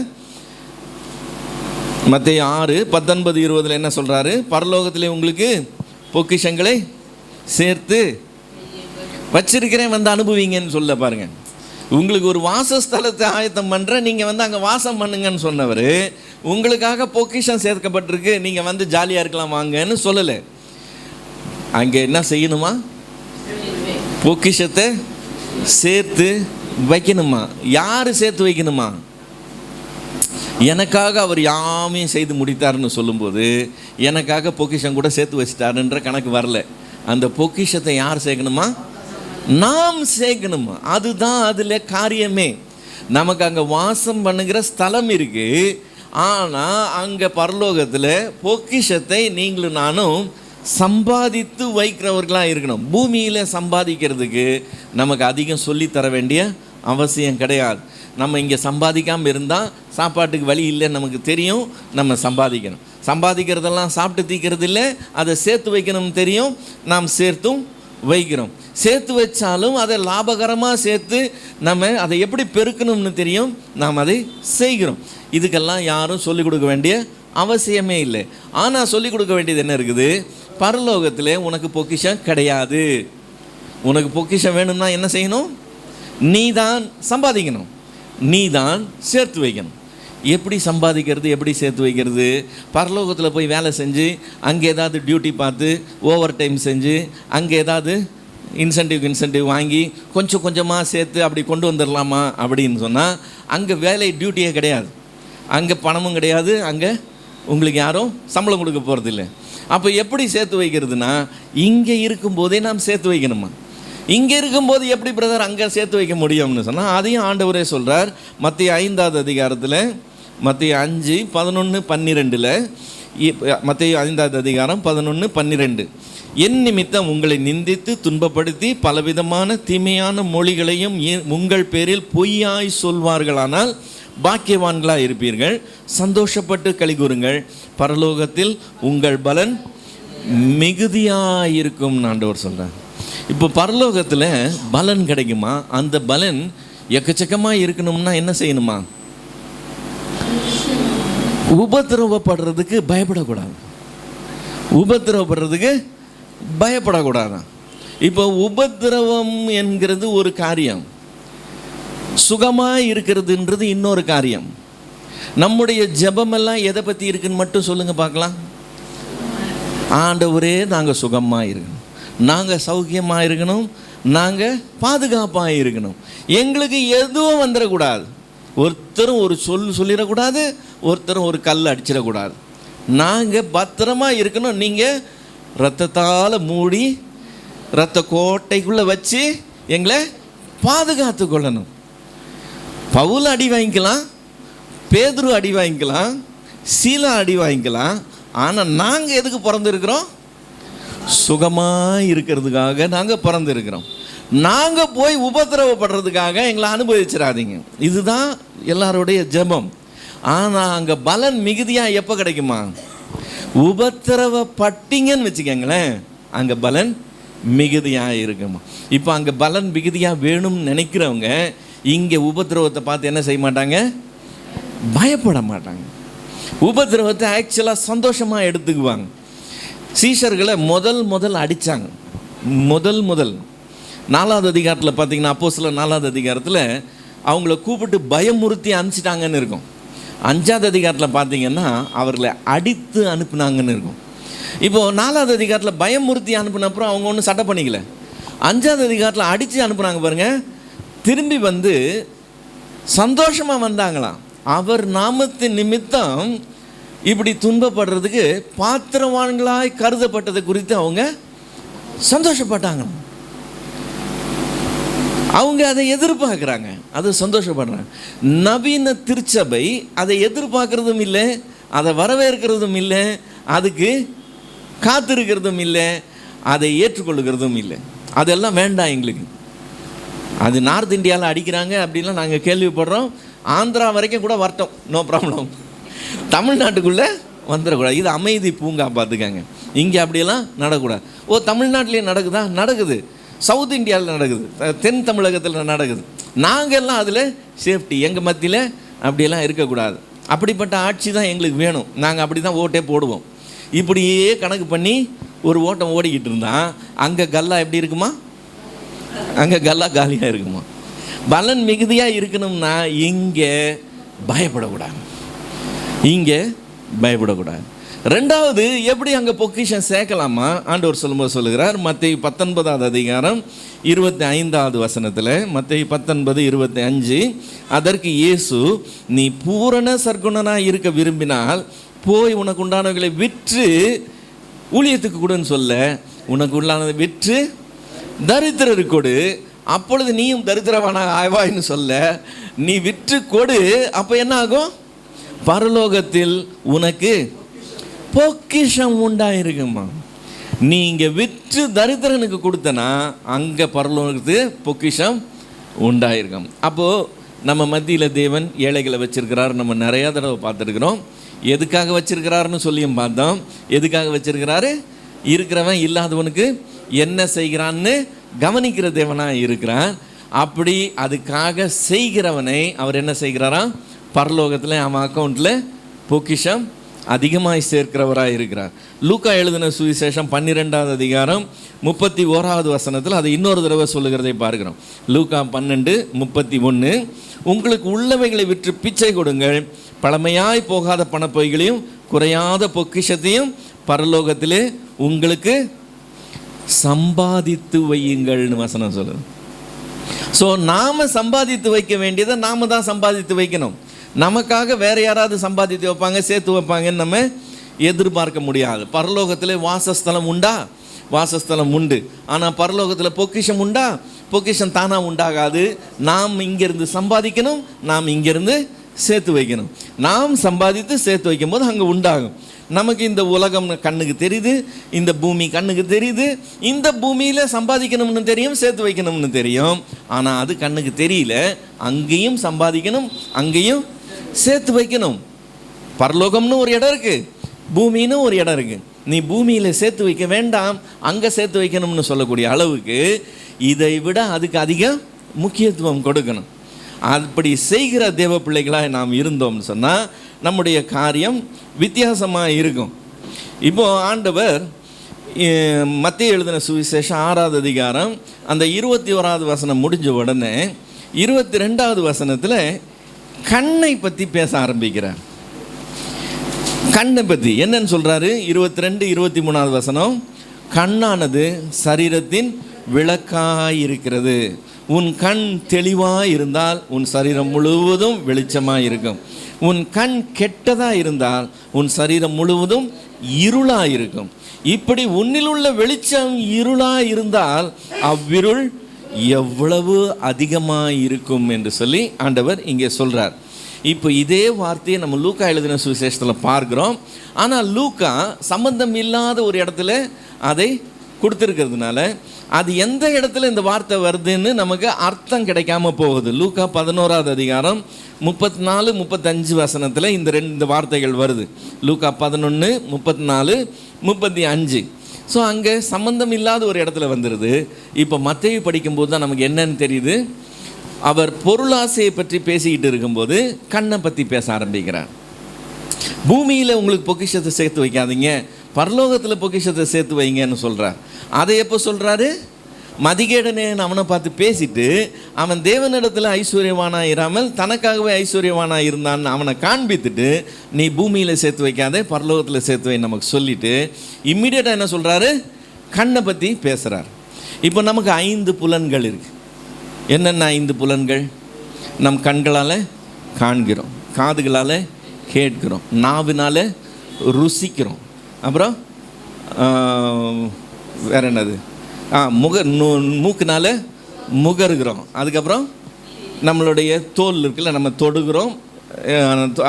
மத்தேயு 6, 19, 20 என்ன சொல்கிறாரு, பரலோகத்திலே உங்களுக்கு பொக்கிஷங்களை சேர்த்து வச்சிருக்கிறேன், வந்து அனுபவிங்கன்னு சொல்ல பாருங்க. உங்களுக்கு ஒரு வாசஸ்தலத்தை ஆயத்தம் பண்ணுற, நீங்கள் வந்து அங்கே வாசம் பண்ணுங்கன்னு சொன்னவர் உங்களுக்காக பொக்கிஷம் சேர்க்கப்பட்டிருக்கு, நீங்கள் வந்து ஜாலியாக இருக்கலாம் வாங்கன்னு சொல்லலை. அங்கே என்ன செய்யணுமா, பொக்கிஷத்தை சேர்த்து வைக்கணுமா. யார் சேர்த்து வைக்கணுமா, எனக்காக அவர் யாமையும் செய்து முடித்தார்னு சொல்லும்போது எனக்காக பொக்கிஷம் கூட சேர்த்து வச்சிட்டாருன்ற கணக்கு வரல. அந்த பொக்கிஷத்தை யார் சேர்க்கணுமா, நாம் சேர்க்கணுமா. அதுதான் அதில் காரியமே. நமக்கு அங்கே வாசம் பண்ணுகிற ஸ்தலம் இருக்குது, ஆனால் அங்கே பரலோகத்தில் பொக்கிஷத்தை நீங்களும் நானும் சம்பாதித்து வைக்கிறவர்களாக இருக்கணும். பூமியில் சம்பாதிக்கிறதுக்கு நமக்கு அதிகம் சொல்லித்தர வேண்டிய அவசியம் கிடையாது. நம்ம இங்கே சம்பாதிக்காமல் இருந்தால் சாப்பாட்டுக்கு வழி இல்லைன்னு நமக்கு தெரியும், நம்ம சம்பாதிக்கணும். சம்பாதிக்கிறதெல்லாம் சாப்பிட்டு தீக்கிறது இல்லை, அதை சேர்த்து வைக்கணும்னு தெரியும், நாம் சேர்த்தும் வைக்கிறோம். சேர்த்து வச்சாலும் அதை லாபகரமாக சேர்த்து நம்ம அதை எப்படி பெருக்கணும்னு தெரியும், நாம் அதை செய்கிறோம். இதுக்கெல்லாம் யாரும் சொல்லிக் கொடுக்க வேண்டிய அவசியமே இல்லை. ஆனால் சொல்லிக் கொடுக்க வேண்டியது என்ன இருக்குது, பரலோகத்தில் உனக்கு பொக்கிஷம் கிடையாது. உனக்கு பொக்கிஷம் வேணும்னா என்ன செய்யணும், நீ தான் சம்பாதிக்கணும், நீ தான் சேர்த்து வைக்கணும். எப்படி சம்பாதிக்கிறது, எப்படி சேர்த்து வைக்கிறது? பரலோகத்தில் போய் வேலை செஞ்சு அங்கே ஏதாவது டியூட்டி பார்த்து ஓவர் டைம் செஞ்சு அங்கே ஏதாவது இன்சென்டிவ் வாங்கி கொஞ்சம் கொஞ்சமாக சேர்த்து அப்படி கொண்டு வந்துடலாமா அப்படின்னு சொன்னால் அங்கே வேலை டியூட்டியே கிடையாது, அங்கே பணமும் கிடையாது, அங்கே உங்களுக்கு யாரும் சம்பளம் கொடுக்க போகிறது இல்லை. அப்போ எப்படி சேர்த்து வைக்கிறதுனா, இங்கே இருக்கும்போதே நாம் சேர்த்து வைக்கணுமா? இங்கே இருக்கும்போது எப்படி பிரதர் அங்கே சேர்த்து வைக்க முடியும்னு சொன்னால், அதையும் ஆண்டவரே சொல்கிறார். மத்திய 5வது அதிகாரத்தில், மத்திய 5:11-12, மத்திய 5வது அதிகாரம் 11-12, என் நிமித்தம் உங்களை நிந்தித்து துன்பப்படுத்தி பலவிதமான தீமையான மொழிகளையும் உங்கள் பேரில் பொய்யாய் சொல்வார்களானால் பாக்கியவான்களாக இருப்பீர்கள், சந்தோஷப்பட்டு களிகூறுங்கள், பரலோகத்தில் உங்கள் பலன் மிகுதியாக இருக்கும் ஆண்டவர் சொல்கிறார். இப்போ பரலோகத்தில் பலன் கிடைக்குமா? அந்த பலன் எக்கச்சக்கமாக இருக்கணும்னா என்ன செய்யணுமா? உபத்திரவப்படுறதுக்கு பயப்படக்கூடாது. உபத்திரவப்படுறதுக்கு பயப்படக்கூடாதான். இப்போ உபத்திரவம் என்கிறது ஒரு காரியம், சுகமாக இருக்கிறதுன்றது இன்னொரு காரியம். நம்முடைய ஜெபமெல்லாம் எதை பற்றி இருக்குன்னு மட்டும் சொல்லுங்கள் பார்க்கலாம். ஆண்டவரே நாங்கள் சுகமாக இருக்கணும், நாங்கள் சௌக்கியமாக இருக்கணும், நாங்கள் பாதுகாப்பாக இருக்கணும், எங்களுக்கு எதுவும் வந்துடக்கூடாது, ஒருத்தரும் ஒரு சொல்லிடக்கூடாது, ஒருத்தரும் ஒரு கல் அடிச்சிடக்கூடாது, நாங்கள் பத்திரமாக இருக்கணும். நீங்கள் இரத்தத்தால் மூடி இரத்த கோட்டைக்குள்ளே வச்சு எங்களை பாதுகாத்து கொள்ளணும். பவுல் அடி வாங்கிக்கலாம், பேதுரு அடி வாங்கிக்கலாம், சீலா அடி வாங்கிக்கலாம். ஆனால் நாங்கள் எதுக்கு பிறந்திருக்கிறோம்? சுகமாக இருக்கிறதுக்காக நாங்கள் பிறந்திருக்கிறோம். நாங்கள் போய் உபத்திரவப்படுறதுக்காக எங்களை அனுபவிச்சிடாதீங்க. இதுதான் எல்லாருடைய ஜெபம். ஆனால் அங்கே பலன் மிகுதியாக எப்போ கிடைக்குமா? உபத்திரவப்பட்டீங்கன்னு வச்சுக்கோங்களேன், அங்கே பலன் மிகுதியாக இருக்குமா. இப்போ அங்கே பலன் மிகுதியாக வேணும்னு நினைக்கிறவங்க இங்கே உபத்திரவத்தை பார்த்து என்ன செய்ய மாட்டாங்க? பயப்பட மாட்டாங்க. உபத்திரவத்தை ஆக்சுவலாக சந்தோஷமாக எடுத்துக்குவாங்க. சீஷர்களை முதல் அடித்தாங்க. முதல் 4வது அதிகாரத்தில் பார்த்தீங்கன்னா, அப்போஸ்தலர் 4வது அதிகாரத்தில் அவங்கள கூப்பிட்டு பயமுறுத்தி அனுப்பிச்சிட்டாங்கன்னு இருக்கும். 5வது அதிகாரத்தில் பார்த்தீங்கன்னா அவர்களை அடித்து அனுப்புனாங்கன்னு இருக்கும். இப்போது 4வது அதிகாரத்தில் பயமுறுத்தி அனுப்புனப்புறம் அவங்க ஒன்றும் சட்டை பண்ணிக்கல. 5வது அதிகாரத்தில் அடித்து அனுப்புனாங்க பாருங்கள். திரும்பி வந்து சந்தோஷமாக வந்தாங்களாம். அவர் நாமத்தின் நிமித்தம் இப்படி துன்பப்படுறதுக்கு பாத்திரவான்களாய் கருதப்பட்டதை குறித்து அவங்க சந்தோஷப்பட்டாங்க. அவங்க அதை எதிர்பார்க்குறாங்க, அது சந்தோஷப்படுறாங்க. நவீன திருச்சபை அதை எதிர்பார்க்குறதும் இல்லை, அதை வரவேற்கிறதும் இல்லை, அதுக்கு காத்திருக்கிறதும் இல்லை, அதை ஏற்றுக்கொள்ளுகிறதும் இல்லை. அதெல்லாம் வேண்டாம் எங்களுக்கு. அது நார்த் இந்தியாவில் அடிக்கிறாங்க அப்படின்லாம் நாங்கள் கேள்விப்படுறோம். ஆந்திரா வரைக்கும் கூட வரட்டும், நோ ப்ராப்ளம். தமிழ்நாட்டுக்குள்ளே வந்துடக்கூடாது. இது அமைதி பூங்கா, பார்த்துக்காங்க. இங்கே அப்படியெல்லாம் நடக்கக்கூடாது. ஓ, தமிழ்நாட்டிலே நடக்குதா? நடக்குது. சவுத் இந்தியாவில் நடக்குது, தென் தமிழகத்தில் நடக்குது. நாங்கள்லாம் அதில் சேஃப்டி, எங்கள் மத்தியில் அப்படியெல்லாம் இருக்கக்கூடாது. அப்படிப்பட்ட ஆட்சி தான் எங்களுக்கு வேணும். நாங்கள் அப்படி தான் ஓட்டே போடுவோம். இப்படியே கணக்கு பண்ணி ஒரு ஓட்டம் ஓடிக்கிட்டு இருந்தால் அங்கே கல்லா எப்படி இருக்குமா? அங்கே கல்லா காலியாக இருக்குமா? பலன் மிகுதியாக இருக்கணும்னா இங்கே பயப்படக்கூடாது, இங்கே பயப்படக்கூடாது. ரெண்டாவது, எப்படி அங்கே பொக்கிஷம் சேர்க்கலாமா ஆண்டவர் சொல்லும்போது சொல்லுகிறார். மத்தேயு 19வது அதிகாரம் 25வது வசனத்தில், மத்தேயு 19:25, அதற்கு இயேசு, நீ பூரண சற்குணனாக இருக்க விரும்பினால் போய் உனக்கு உண்டானவர்களை விற்று ஊழியத்துக்கு கொடுன்னு சொல்ல, உனக்கு உள்ளானதை விற்று தரித்திரருக்கு கொடு, அப்பொழுது நீயும் தரித்திரவானாக ஆவாய்ன்னு சொல்ல, நீ விற்று கொடு, அப்போ என்ன ஆகும்? பரலோகத்தில் உனக்கு பொக்கிஷம் உண்டாயிருக்குமா. நீ இங்கே விற்று தரித்திரனுக்கு கொடுத்தனா அங்கே பரலோகத்துக்கு பொக்கிஷம் உண்டாயிருக்கும். அப்போது நம்ம மத்தியில் தேவன் ஏழைகளை வச்சிருக்கிறார். நம்ம நிறையா தடவை பார்த்துருக்குறோம். எதுக்காக வச்சிருக்கிறாருன்னு சொல்லியும் பார்த்தோம். எதுக்காக வச்சிருக்கிறாரு? இருக்கிறவன் இல்லாதவனுக்கு என்ன செய்கிறான்னு கவனிக்கிற தேவனாக இருக்கிறார். அப்படி அதுக்காக செய்கிறவனை அவர் என்ன செய்கிறாராம்? பரலோகத்தில் அவன் அக்கௌண்ட்டில் பொக்கிஷம் அதிகமாக சேர்க்கிறவராக இருக்கிறார். லூக்கா எழுதின சுவிசேஷம் 12வது அதிகாரம் 31வது வசனத்தில் அதை இன்னொரு தடவை சொல்லுகிறதை பார்க்கிறோம். லூக்கா 12:31, உங்களுக்கு உள்ளவைகளை விற்று பிச்சை கொடுங்கள், பழமையாய் போகாத பணப்பொய்களையும் குறையாத பொக்கிஷத்தையும் பரலோகத்திலே உங்களுக்கு சம்பாதித்து வையுங்கள்னு வசனம் சொல்லுது. ஸோ நாம் சம்பாதித்து வைக்க வேண்டியதை நாம் தான் சம்பாதித்து வைக்கணும். நமக்காக வேற யாராவது சம்பாதித்து வைப்பாங்க, சேர்த்து வைப்பாங்கன்னு நம்ம எதிர்பார்க்க முடியாது. பரலோகத்தில் வாசஸ்தலம் உண்டா? வாசஸ்தலம் உண்டு. ஆனால் பரலோகத்தில் பொக்கிஷம் உண்டா? பொக்கிஷம் தானாக உண்டாகாது. நாம் இங்கேருந்து சம்பாதிக்கணும், நாம் இங்கேருந்து சேர்த்து வைக்கணும். நாம் சம்பாதித்து சேர்த்து வைக்கும் போது அங்கே உண்டாகும். நமக்கு இந்த உலகம் கண்ணுக்கு தெரியுது, இந்த பூமி கண்ணுக்கு தெரியுது. இந்த பூமியில் சம்பாதிக்கணும்னு தெரியும், சேர்த்து வைக்கணும்னு தெரியும். ஆனால் அது கண்ணுக்கு தெரியல. அங்கேயும் சம்பாதிக்கணும், அங்கேயும் சேர்த்து வைக்கணும். பரலோகம்னு ஒரு இடம் இருக்குது, பூமின்னு ஒரு இடம் இருக்குது. நீ பூமியில் சேர்த்து வைக்க வேண்டாம், அங்கே சேர்த்து வைக்கணும்னு சொல்லக்கூடிய அளவுக்கு இதை விட அதுக்கு அதிக முக்கியத்துவம் கொடுக்கணும். அப்படி செய்கிற தேவ பிள்ளைகளாக நாம் இருந்தோம்னு சொன்னால் நம்முடைய காரியம் வித்தியாசமாக இருக்கும். இப்போது ஆண்டவர் மத்தேயு எழுதின சுவிசேஷம் 6வது அதிகாரம் அந்த 21வது வசனம் முடிஞ்ச உடனே 22வது வசனத்தில் கண்ணை பற்றி பேச ஆரம்பிக்கிறார். கண்ணை பற்றி என்னன்னு சொல்கிறாரு? 22, 23வது வசனம், கண்ணானது சரீரத்தின் விளக்காயிருக்கிறது. உன் கண் தெளிவாக இருந்தால் உன் சரீரம் முழுவதும் வெளிச்சமாக இருக்கும். உன் கண் கெட்டதாக இருந்தால் உன் சரீரம் முழுவதும் இருளாக இருக்கும். இப்படி உன்னில் உள்ள வெளிச்சம் இருளாக இருந்தால் அவ்விருள் எவ்வளவு அதிகமாக இருக்கும் என்று சொல்லி ஆண்டவர் இங்கே சொல்கிறார். இப்போ இதே வார்த்தையை நம்ம லூக்கா எழுதின சுவிசேஷத்தில் பார்க்குறோம். ஆனால் லூக்கா சம்பந்தம் இல்லாத ஒரு இடத்துல அதை கொடுத்துருக்கிறதுனால அது எந்த இடத்துல இந்த வார்த்தை வருதுன்னு நமக்கு அர்த்தம் கிடைக்காம போகுது. லூக்கா 11வது அதிகாரம் 34, 35 வசனத்தில் இந்த வார்த்தைகள் வருது. லூக்கா 11, 34, 35. ஸோ அங்கே சம்பந்தம் இல்லாத ஒரு இடத்துல வந்துடுது. இப்போ மத்தேயு படிக்கும்போது தான் நமக்கு என்னன்னு தெரியுது. அவர் பொருளாசையை பற்றி பேசிக்கிட்டு இருக்கும்போது கண்ணை பற்றி பேச ஆரம்பிக்கிறார். பூமியில் உங்களுக்கு பொக்கிஷத்தை சேர்த்து வைக்காதீங்க, பரலோகத்தில் பொக்கிஷத்தை சேர்த்து வைங்கன்னு சொல்கிறார். அதை எப்போ சொல்கிறாரு? மதிகேடனே அவனை பார்த்து பேசிட்டு அவன் தேவனிடத்தில் ஐஸ்வர்யவானாக இராமல் தனக்காகவே ஐஸ்வர்யவானாக இருந்தான்னு அவனை காண்பித்துட்டு நீ பூமியில் சேர்த்து வைக்காதே பரலோகத்தில் சேர்த்து வை நமக்கு சொல்லிவிட்டு இம்மிடியேட்டாக என்ன சொல்கிறாரு? கண்ணை பற்றி பேசுகிறார். இப்போ நமக்கு 5 புலன்கள் இருக்குது. என்னென்ன 5 புலன்கள்? நம் கண்களால் காண்கிறோம், காதுகளால் கேட்கிறோம், நாவினால் ருசிக்கிறோம், அப்புறம் வேற என்னது, மூக்குனால முகருகிறோம், அதுக்கப்புறம் நம்மளுடைய தோல் இருக்குல்ல நம்ம தொடுகிறோம்,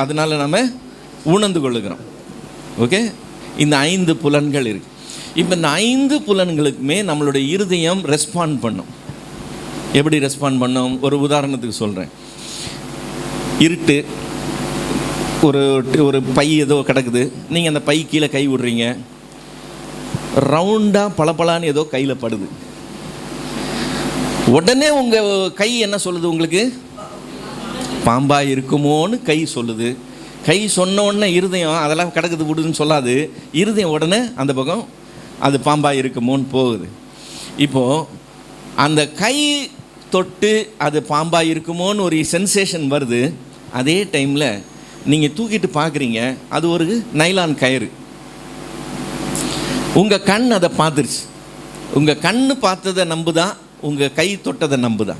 அதனால் நம்ம உணர்ந்து கொள்ளுகிறோம். ஓகே, இந்த 5 புலன்கள் இருக்குது. இப்போ இந்த 5 புலன்களுக்குமே நம்மளுடைய இருதயம் ரெஸ்பாண்ட் பண்ணும். எப்படி ரெஸ்பாண்ட் பண்ணும்? ஒரு உதாரணத்துக்கு சொல்கிறேன். இருட்டு, ஒரு பை ஏதோ கிடக்குது, நீங்கள் அந்த பை கீழே கை விடுறீங்க, ரவுண்டாக பளபளான்னு ஏதோ கையில் படுது. உடனே உங்கள் கை என்ன சொல்லுது? உங்களுக்கு பாம்பாக இருக்குமோன்னு கை சொல்லுது. கை சொன்ன உடனே இருதயம் அதெல்லாம் கிடக்குது விடுதுன்னு சொல்லாது. இருதயம் உடனே அந்த பக்கம் அது பாம்பாக இருக்குமோன்னு போகுது. இப்போது அந்த கை தொட்டு அது பாம்பாக இருக்குமோன்னு ஒரு சென்சேஷன் வருது. அதே டைமில் நீங்கள் தூக்கிட்டு பார்க்குறீங்க, அது ஒரு நைலான் கயிறு. உங்கள் கண் அதை பார்த்துருச்சு. உங்கள் கண் பார்த்ததை நம்புதா, உங்கள் கை தொட்டதை நம்புதா?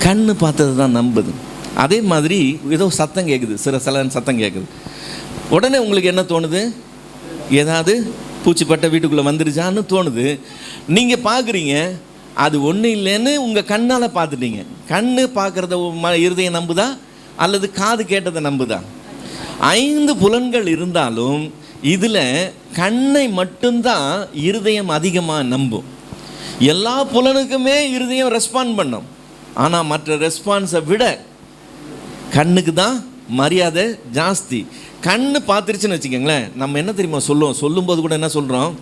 கண் பார்த்ததை தான் நம்புது. அதே மாதிரி ஏதோ சத்தம் கேட்குது, சிலன்னு சத்தம் கேட்குது. உடனே உங்களுக்கு என்ன தோணுது? ஏதாவது பூச்சிப்பட்ட வீட்டுக்குள்ளே வந்துருச்சான்னு தோணுது. நீங்கள் பார்க்குறீங்க, அது ஒன்றும் இல்லைன்னு உங்கள் கண்ணால் பார்த்துட்டீங்க. கண் பார்க்குறத இருதயம் நம்புதா அல்லது காது கேட்டதை நம்புதா? 5 புலன்கள் இருந்தாலும் இதில் கண்ணை மட்டும்தான் இருதயம் அதிகமாக நம்பும். எல்லா புலனுக்குமே இருதயம் ரெஸ்பாண்ட் பண்ணும். ஆனால் மற்ற ரெஸ்பான்ஸை விட கண்ணுக்கு தான் மரியாதை ஜாஸ்தி. கண்ணு பார்த்துருச்சுன்னு வச்சுக்கோங்களேன், நம்ம என்ன தெரியுமா சொல்லும்போது கூட என்ன சொல்கிறோம்?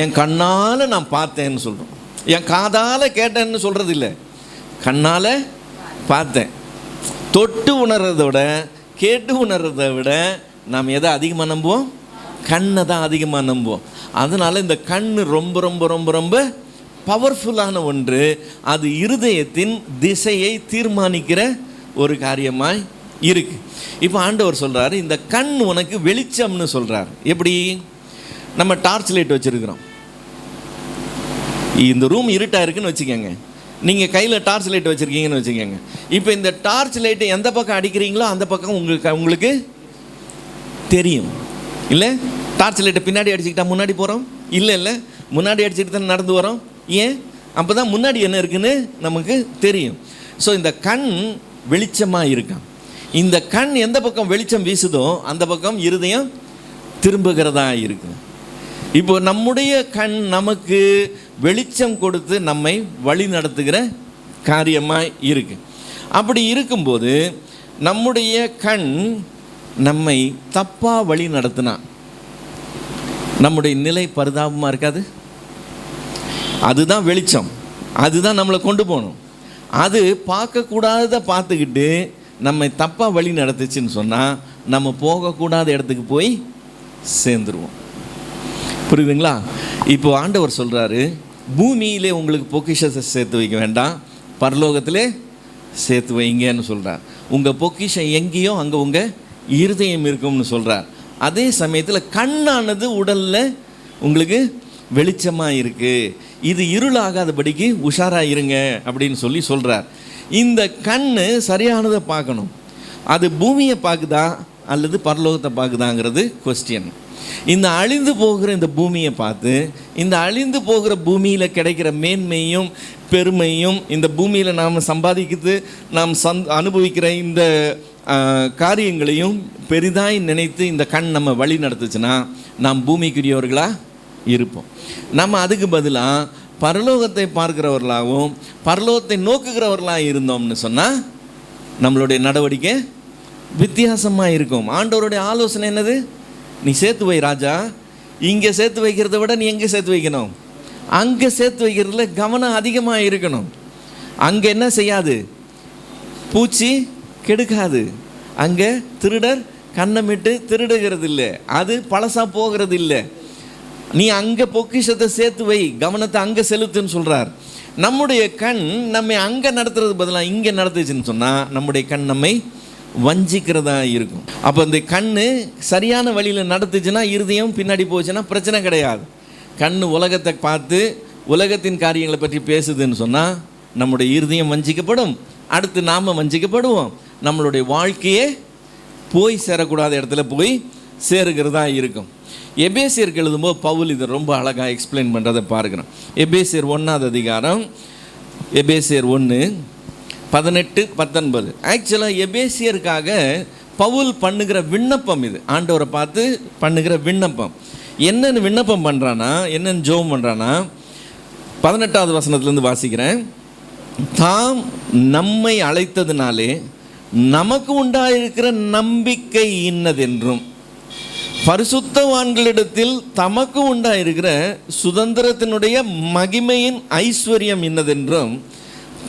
என் கண்ணால் நான் பார்த்தேன்னு சொல்கிறோம். என் காதால் கேட்டேன்னு சொல்கிறது இல்லை, கண்ணால் பார்த்தேன். தொட்டு உணர்றதை விட கேட்டு உணர்றதை விட நாம் எதை அதிகமாக நம்புவோம்? கண்ணை தான் அதிகமாக நம்புவோம். அதனால் இந்த கண் ரொம்ப ரொம்ப ரொம்ப ரொம்ப பவர்ஃபுல்லான ஒன்று. அது இருதயத்தின் திசையை தீர்மானிக்கிற ஒரு காரியமாய் இருக்குது. இப்போ ஆண்டவர் சொல்கிறாரு, இந்த கண் உனக்கு வெளிச்சம்னு சொல்கிறார். எப்படி? நம்ம டார்ச் லைட் வச்சுருக்கிறோம். இந்த ரூம் இருட்டாக இருக்குன்னு வச்சுக்கோங்க, நீங்கள் கையில் டார்ச் லைட் வச்சுருக்கீங்கன்னு வச்சுக்கோங்க. இப்போ இந்த டார்ச் லைட்டு எந்த பக்கம் அடிக்கிறீங்களோ அந்த பக்கம் உங்களுக்கு தெரியும் இல்லை? டார்ச் லைட்டை பின்னாடி அடிச்சுக்கிட்டா முன்னாடி போகிறோம் இல்லை, முன்னாடி அடிச்சுக்கிட்டு தான் நடந்து வரோம். ஏன்? அப்போ தான் முன்னாடி என்ன இருக்குன்னு நமக்கு தெரியும். ஸோ இந்த கண் வெளிச்சமாக இருக்கான். இந்த கண் எந்த பக்கம் வெளிச்சம் வீசுதோ அந்த பக்கம் இருதயம் திரும்புகிறதா இருக்கு. இப்போ நம்முடைய கண் நமக்கு வெளிச்சம் கொடுத்து நம்மை வழி நடத்துகிற காரியமாக இருக்கு. அப்படி இருக்கும்போது நம்முடைய கண் நம்மை தப்பாக வழி நடத்தினா நம்முடைய நிலை பரிதாபமாக இருக்காது? அதுதான் வெளிச்சம், அதுதான் நம்மளை கொண்டு போகணும். அது பார்க்கக்கூடாததை பார்த்துக்கிட்டு நம்மை தப்பாக வழி நடத்துச்சுன்னு சொன்னால் நம்ம போகக்கூடாத இடத்துக்கு போய் சேர்ந்துருவோம். புரியுதுங்களா? இப்போ ஆண்டவர் சொல்கிறாரு, பூமியிலே உங்களுக்கு பொக்கிஷத்தை சேர்த்து வைக்க வேண்டாம், பரலோகத்திலே சேர்த்து வைங்கன்னு சொல்கிறார். உங்கள் பொக்கிஷம் எங்கேயோ அங்கே உங்கள் இருதயம் இருக்கும்னு சொல்கிறார். அதே சமயத்தில் கண்ணானது உடலில் உங்களுக்கு வெளிச்சமாக இருக்குது, இது இருளாகாதபடிக்கு உஷாராக இருங்க அப்படின்னு சொல்கிறார். இந்த கண் சரியானதை பார்க்கணும். அது பூமியை பார்க்குதா அல்லது பரலோகத்தை பார்க்குதாங்கிறது கொஸ்டின். இந்த அழிந்து போகிற இந்த பூமியை பார்த்து இந்த அழிந்து போகிற பூமியில் கிடைக்கிற மேன்மையும் பெருமையும் இந்த பூமியில் நாம் சம்பாதிக்கிறது நாம் அனுபவிக்கிற இந்த காரியங்களையும் பெரிதாய் நினைத்து இந்த கண் நம்ம வழி நடத்துச்சுன்னா நாம் பூமிக்குரியவர்களாக இருப்போம். நம்ம அதுக்கு பதிலாக பரலோகத்தை பார்க்கிறவர்களாகவும் பரலோகத்தை நோக்குகிறவர்களாக இருந்தோம்னு சொன்னால் நம்மளுடைய நடவடிக்கை வித்தியாசமாக இருக்கும். ஆண்டவருடைய ஆலோசனை என்னது? நீ சேர்த்து வை ராஜா, இங்கே சேர்த்து வைக்கிறத விட நீ எங்கே சேர்த்து வைக்கணும்? அங்கே சேர்த்து வைக்கிறதுல கவனம் அதிகமாக இருக்கணும். அங்கே என்ன செய்யாது? பூச்சி கெடுக்காது. அங்கே திருடர் கண்ணமிட்டு திருடுகிறது இல்லை, அது பழசாக போகிறது இல்லை. நீ அங்கே பொக்கிஷத்தை சேர்த்து வை, கவனத்தை அங்கே செலுத்துன்னு சொல்கிறார். நம்முடைய கண் நம்மை அங்கே நடத்துறது பதிலாக இங்கே நடத்துச்சுன்னு சொன்னால் நம்முடைய கண் நம்மை வஞ்சிக்கிறதா இருக்கும். அப்போ இந்த கண் சரியான வழியில் நடத்துச்சுன்னா இருதயம் பின்னாடி போச்சுன்னா பிரச்சனை கிடையாது. கண் உலகத்தை பார்த்து உலகத்தின் காரியங்களை பற்றி பேசுதுன்னு சொன்னால் நம்முடைய இருதயம் வஞ்சிக்கப்படும், அடுத்து நாம் வஞ்சிக்கப்படுவோம், நம்மளுடைய வாழ்க்கையே போய் சேரக்கூடாத இடத்துல போய் சேருகிறதா இருக்கும். எபேசியருக்கு எழுதும்போது பவுல் இதை ரொம்ப அழகாக எக்ஸ்பிளைன் பண்ணுறதை பார்க்குறோம். எபேசியர் 1ஆவது அதிகாரம், எபேசியர் 1:18-19. ஆக்சுவலாக எபேசியருக்காக பவுல் பண்ணுகிற விண்ணப்பம் இது, ஆண்டவரை பார்த்து பண்ணுகிற விண்ணப்பம். என்னென்னு விண்ணப்பம் பண்ணுறான்னா, என்னென்னு ஜெபம் பண்ணுறான்னா, 18வது வசனத்துலேருந்து வாசிக்கிறேன். தாம் நம்மை அழைத்ததினாலே நமக்கு உண்டாயிருக்கிற நம்பிக்கை இன்னதென்றும் பரிசுத்தவான்களிடத்தில் தமக்கு உண்டாயிருக்கிற சுதந்திரத்தினுடைய மகிமையின் ஐஸ்வர்யம் இன்னதென்றும்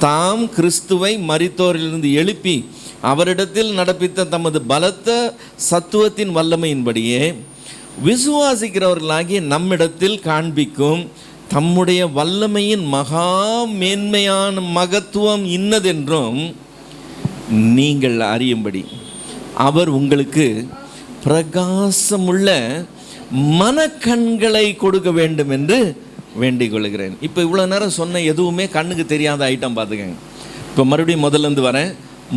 தாம் கிறிஸ்துவை மரித்தோரிலிருந்து எழுப்பி அவரிடத்தில் நடப்பித்த தமது பலத்த சத்துவத்தின் வல்லமையின்படியே விசுவாசிக்கிறவர்களாகிய நம்மிடத்தில் காண்பிக்கும் தம்முடைய வல்லமையின் மகா மேன்மையான மகத்துவம் இன்னதென்றும் நீங்கள் அறியும்படி அவர் உங்களுக்கு பிரகாசமுள்ள மனக்கண்களை கொடுக்க வேண்டும் என்று வேண்டிக் கொள்கிறேன். இப்போ இவ்வளோ நேரம் சொன்ன எதுவுமே கண்ணுக்கு தெரியாத ஐட்டம் பார்த்துக்கங்க. இப்போ மறுபடியும் முதல்லேருந்து வரேன்.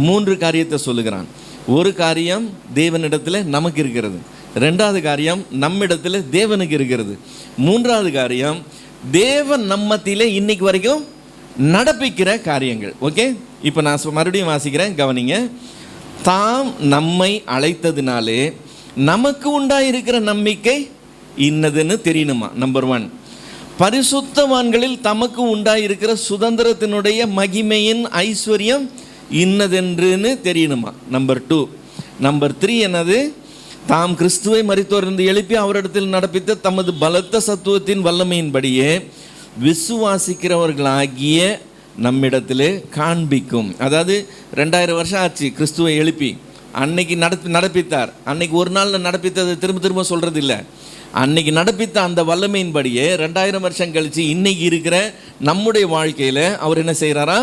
3 காரியத்தை சொல்லுகிறான். ஒரு காரியம் தேவனிடத்தில் நமக்கு இருக்கிறது, 2வது காரியம் நம்மிடத்தில் தேவனுக்கு இருக்கிறது, 3வது காரியம் தேவன் நம்மத்திலே இன்னைக்கு வரைக்கும் நடப்பிக்கிற காரியங்கள். ஓகே, இப்போ நான் மறுபடியும் வாசிக்கிறேன், கவனிங்க. தாம் நம்மை அழைத்ததினாலே நமக்கு உண்டாயிருக்கிற நம்பிக்கை இன்னதுன்னு தெரியணுமா? நம்பர் 1. பரிசுத்தவான்களில் தமக்கு உண்டாயிருக்கிற சுதந்திரத்தினுடைய மகிமையின் ஐஸ்வர்யம் இன்னதென்றுன்னு தெரியணுமா? நம்பர் 2. நம்பர் 3 என்னது? தாம் கிறிஸ்துவை மரித்தோரிலிருந்து எழுப்பி அவரிடத்தில் நடப்பித்த தமது பலத்த சத்துவத்தின் வல்லமையின்படியே விசுவாசிக்கிறவர்களாகிய நம்மிடத்திலே காண்பிக்கும். அதாவது 2000 வருஷம் ஆச்சு கிறிஸ்துவை எழுப்பி, அன்னைக்கு நடப்பித்தார். அன்னைக்கு ஒரு நாளில் நடப்பித்ததை திரும்ப சொல்கிறது இல்லை. அன்னைக்கு நடப்பித்த அந்த வல்லமையின்படியே 2000 வருஷம் கழித்து இன்னைக்கு இருக்கிற நம்முடைய வாழ்க்கையில் அவர் என்ன செய்கிறாரா?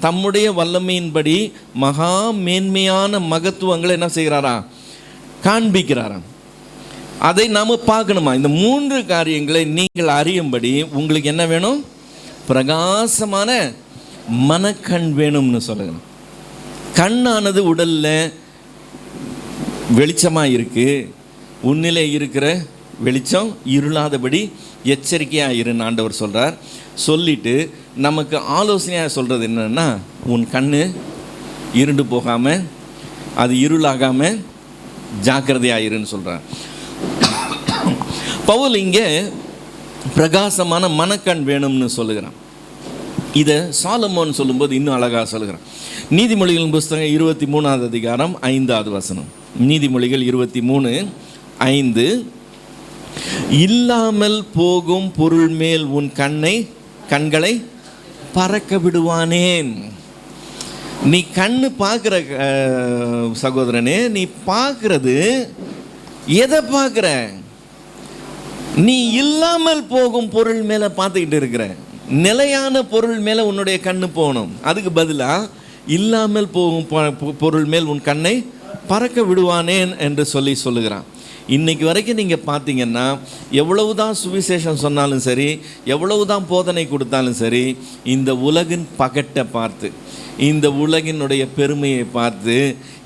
தம்முடைய வல்லமையின்படி மகா மேன்மையான மகத்துவங்களை என்ன செய்கிறாரா? காண்பிக்கிறாராம். அதை நாம் பார்க்கணுமா? இந்த 3 காரியங்களை நீங்கள் அறியும்படி உங்களுக்கு என்ன வேணும்? பிரகாசமான மனக்கண் வேணும்னு சொல்லுங்க. கண்ணானது உடல்ல வெளிச்சமாக இருக்கு, உன்னிலே இருக்கிற வெளிச்சம் இருளாதபடி எச்சரிக்கையாக இருன்னு ஆண்டவர் சொல்கிறார். சொல்லிட்டு நமக்கு ஆலோசனையாக சொல்கிறது என்னன்னா, உன் கண்ணு இருண்டு போகாமல் அது இருளாகாமல் ஜாக்கிரதையாக இருன்னு சொல்கிறார். பவுல் இங்கே பிரகாசமான மனக்கண் வேணும்னு சொல்லுகிறான். இதை சாலமோன் சொல்லும்போது இன்னும் அழகாக சொல்லுகிறான். நீதிமொழிகளின் புஸ்தகம் 23வது அதிகாரம் 5வது வசனம். நீதிமொழிகள் 23:5, இல்லாமல் போகும் பொருள் மேல் உன் கண்களை பறக்க விடுவானேன். நீ கண்ணு பார்க்குற சகோதரனே, நீ பார்க்கறது எதை பார்க்குற? நீ இல்லாமல் போகும் பொருள் மேலே பார்த்துக்கிட்டு இருக்கிற. நிலையான பொருள் மேலே உன்னுடைய கண்ணு போகணும். அதுக்கு பதிலாக இல்லாமல் போகும் பொருள் மேல் உன் கண்ணை பறக்க விடுவானேன் என்று சொல்லுகிறான். இன்னைக்கு வரைக்கும் நீங்கள் பார்த்தீங்கன்னா, எவ்வளவு தான் சுவிசேஷம் சொன்னாலும் சரி, எவ்வளவு தான் போதனை கொடுத்தாலும் சரி, இந்த உலகின் பகட்டை பார்த்து, இந்த உலகினுடைய பெருமையை பார்த்து,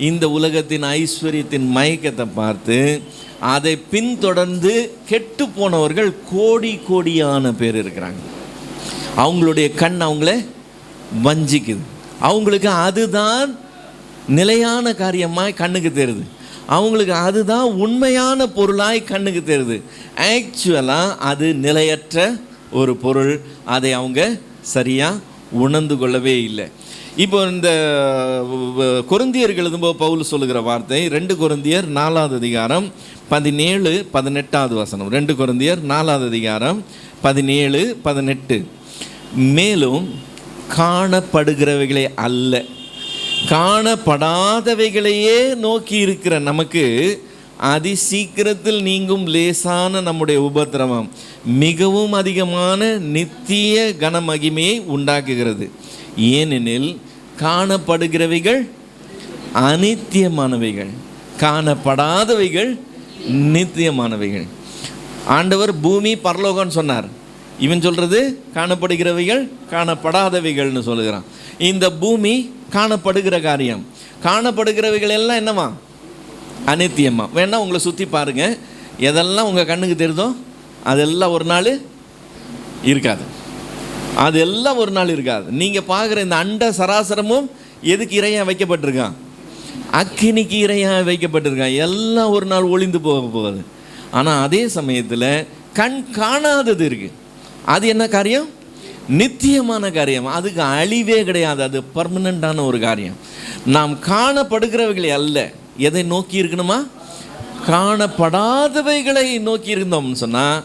இந்த உலகத்தின் ஐஸ்வர்யத்தின் மயக்கத்தை பார்த்து, அதை பின்தொடர்ந்து கெட்டு போனவர்கள் கோடியான பேர் இருக்கிறாங்க. அவங்களுடைய கண் அவங்கள வஞ்சிக்குது. அவங்களுக்கு அதுதான் நிலையான காரியமாய் கண்ணுக்கு தெரியுது. அவங்களுக்கு அதுதான் உண்மையான பொருளாய் கண்ணுக்கு தெரியுது. ஆக்சுவலாக அது நிலையற்ற ஒரு பொருள். அதை அவங்க சரியாக உணர்ந்து கொள்ளவே இல்லை. இப்போ இந்த கொரிந்தியர்கள் எழுதும்போது பவுல் சொல்லுகிற வார்த்தை 2 கொரிந்தியர் 4வது அதிகாரம் 17-18வது வசனம். 2 கொரிந்தியர் 4வது அதிகாரம் 17-18. மேலும் காணப்படுகிறவைகளே அல்ல, காணப்படாதவைகளையே நோக்கி இருக்கிற நமக்கு அதி சீக்கிரத்தில் நீங்கும் லேசான நம்முடைய உபத்திரவம் மிகவும் அதிகமான நித்திய கனமகிமையை உண்டாக்குகிறது. ஏனெனில் காணப்படுகிறவைகள் அநித்தியமானவைகள், காணப்படாதவைகள் நித்தியமானவைகள். ஆண்டவர் பூமி பரலோகம்னு சொன்னார். இவன் சொல்றது காணப்படுகிறவைகள் காணப்படாதவைகள்னு சொல்லுகிறான். இந்த பூமி காணப்படுகிற காரியம். காணப்படுகிறவைகள் எல்லாம் என்னவா? அநித்தியமா. வேணா உங்களை சுற்றி பாருங்க, எதெல்லாம் உங்கள் கண்ணுக்கு தெரியுதோ அதெல்லாம் ஒரு நாள் இருக்காது. அதெல்லாம் ஒரு நாள் இருக்காது. நீங்கள் பார்க்குற இந்த அண்ட சராசரமும் எதுக்கு இறையாக வைக்கப்பட்டிருக்கான்? அக்கினிக்கு இறையாக வைக்கப்பட்டிருக்கான். எல்லாம் ஒரு நாள் ஒளிந்து போக போகுது. ஆனால் அதே சமயத்தில் கண் காணாதது இருக்குது. அது என்ன காரியம்? நித்தியமான காரியம். அதுக்கு அழிவே கிடையாது. அது பர்மனண்டான ஒரு காரியம். நாம் காணப்படுகிறவைகளை அல்ல, எதை நோக்கி இருக்கணுமா? காணப்படாதவைகளை நோக்கி இருந்தோம்னு சொன்னால்,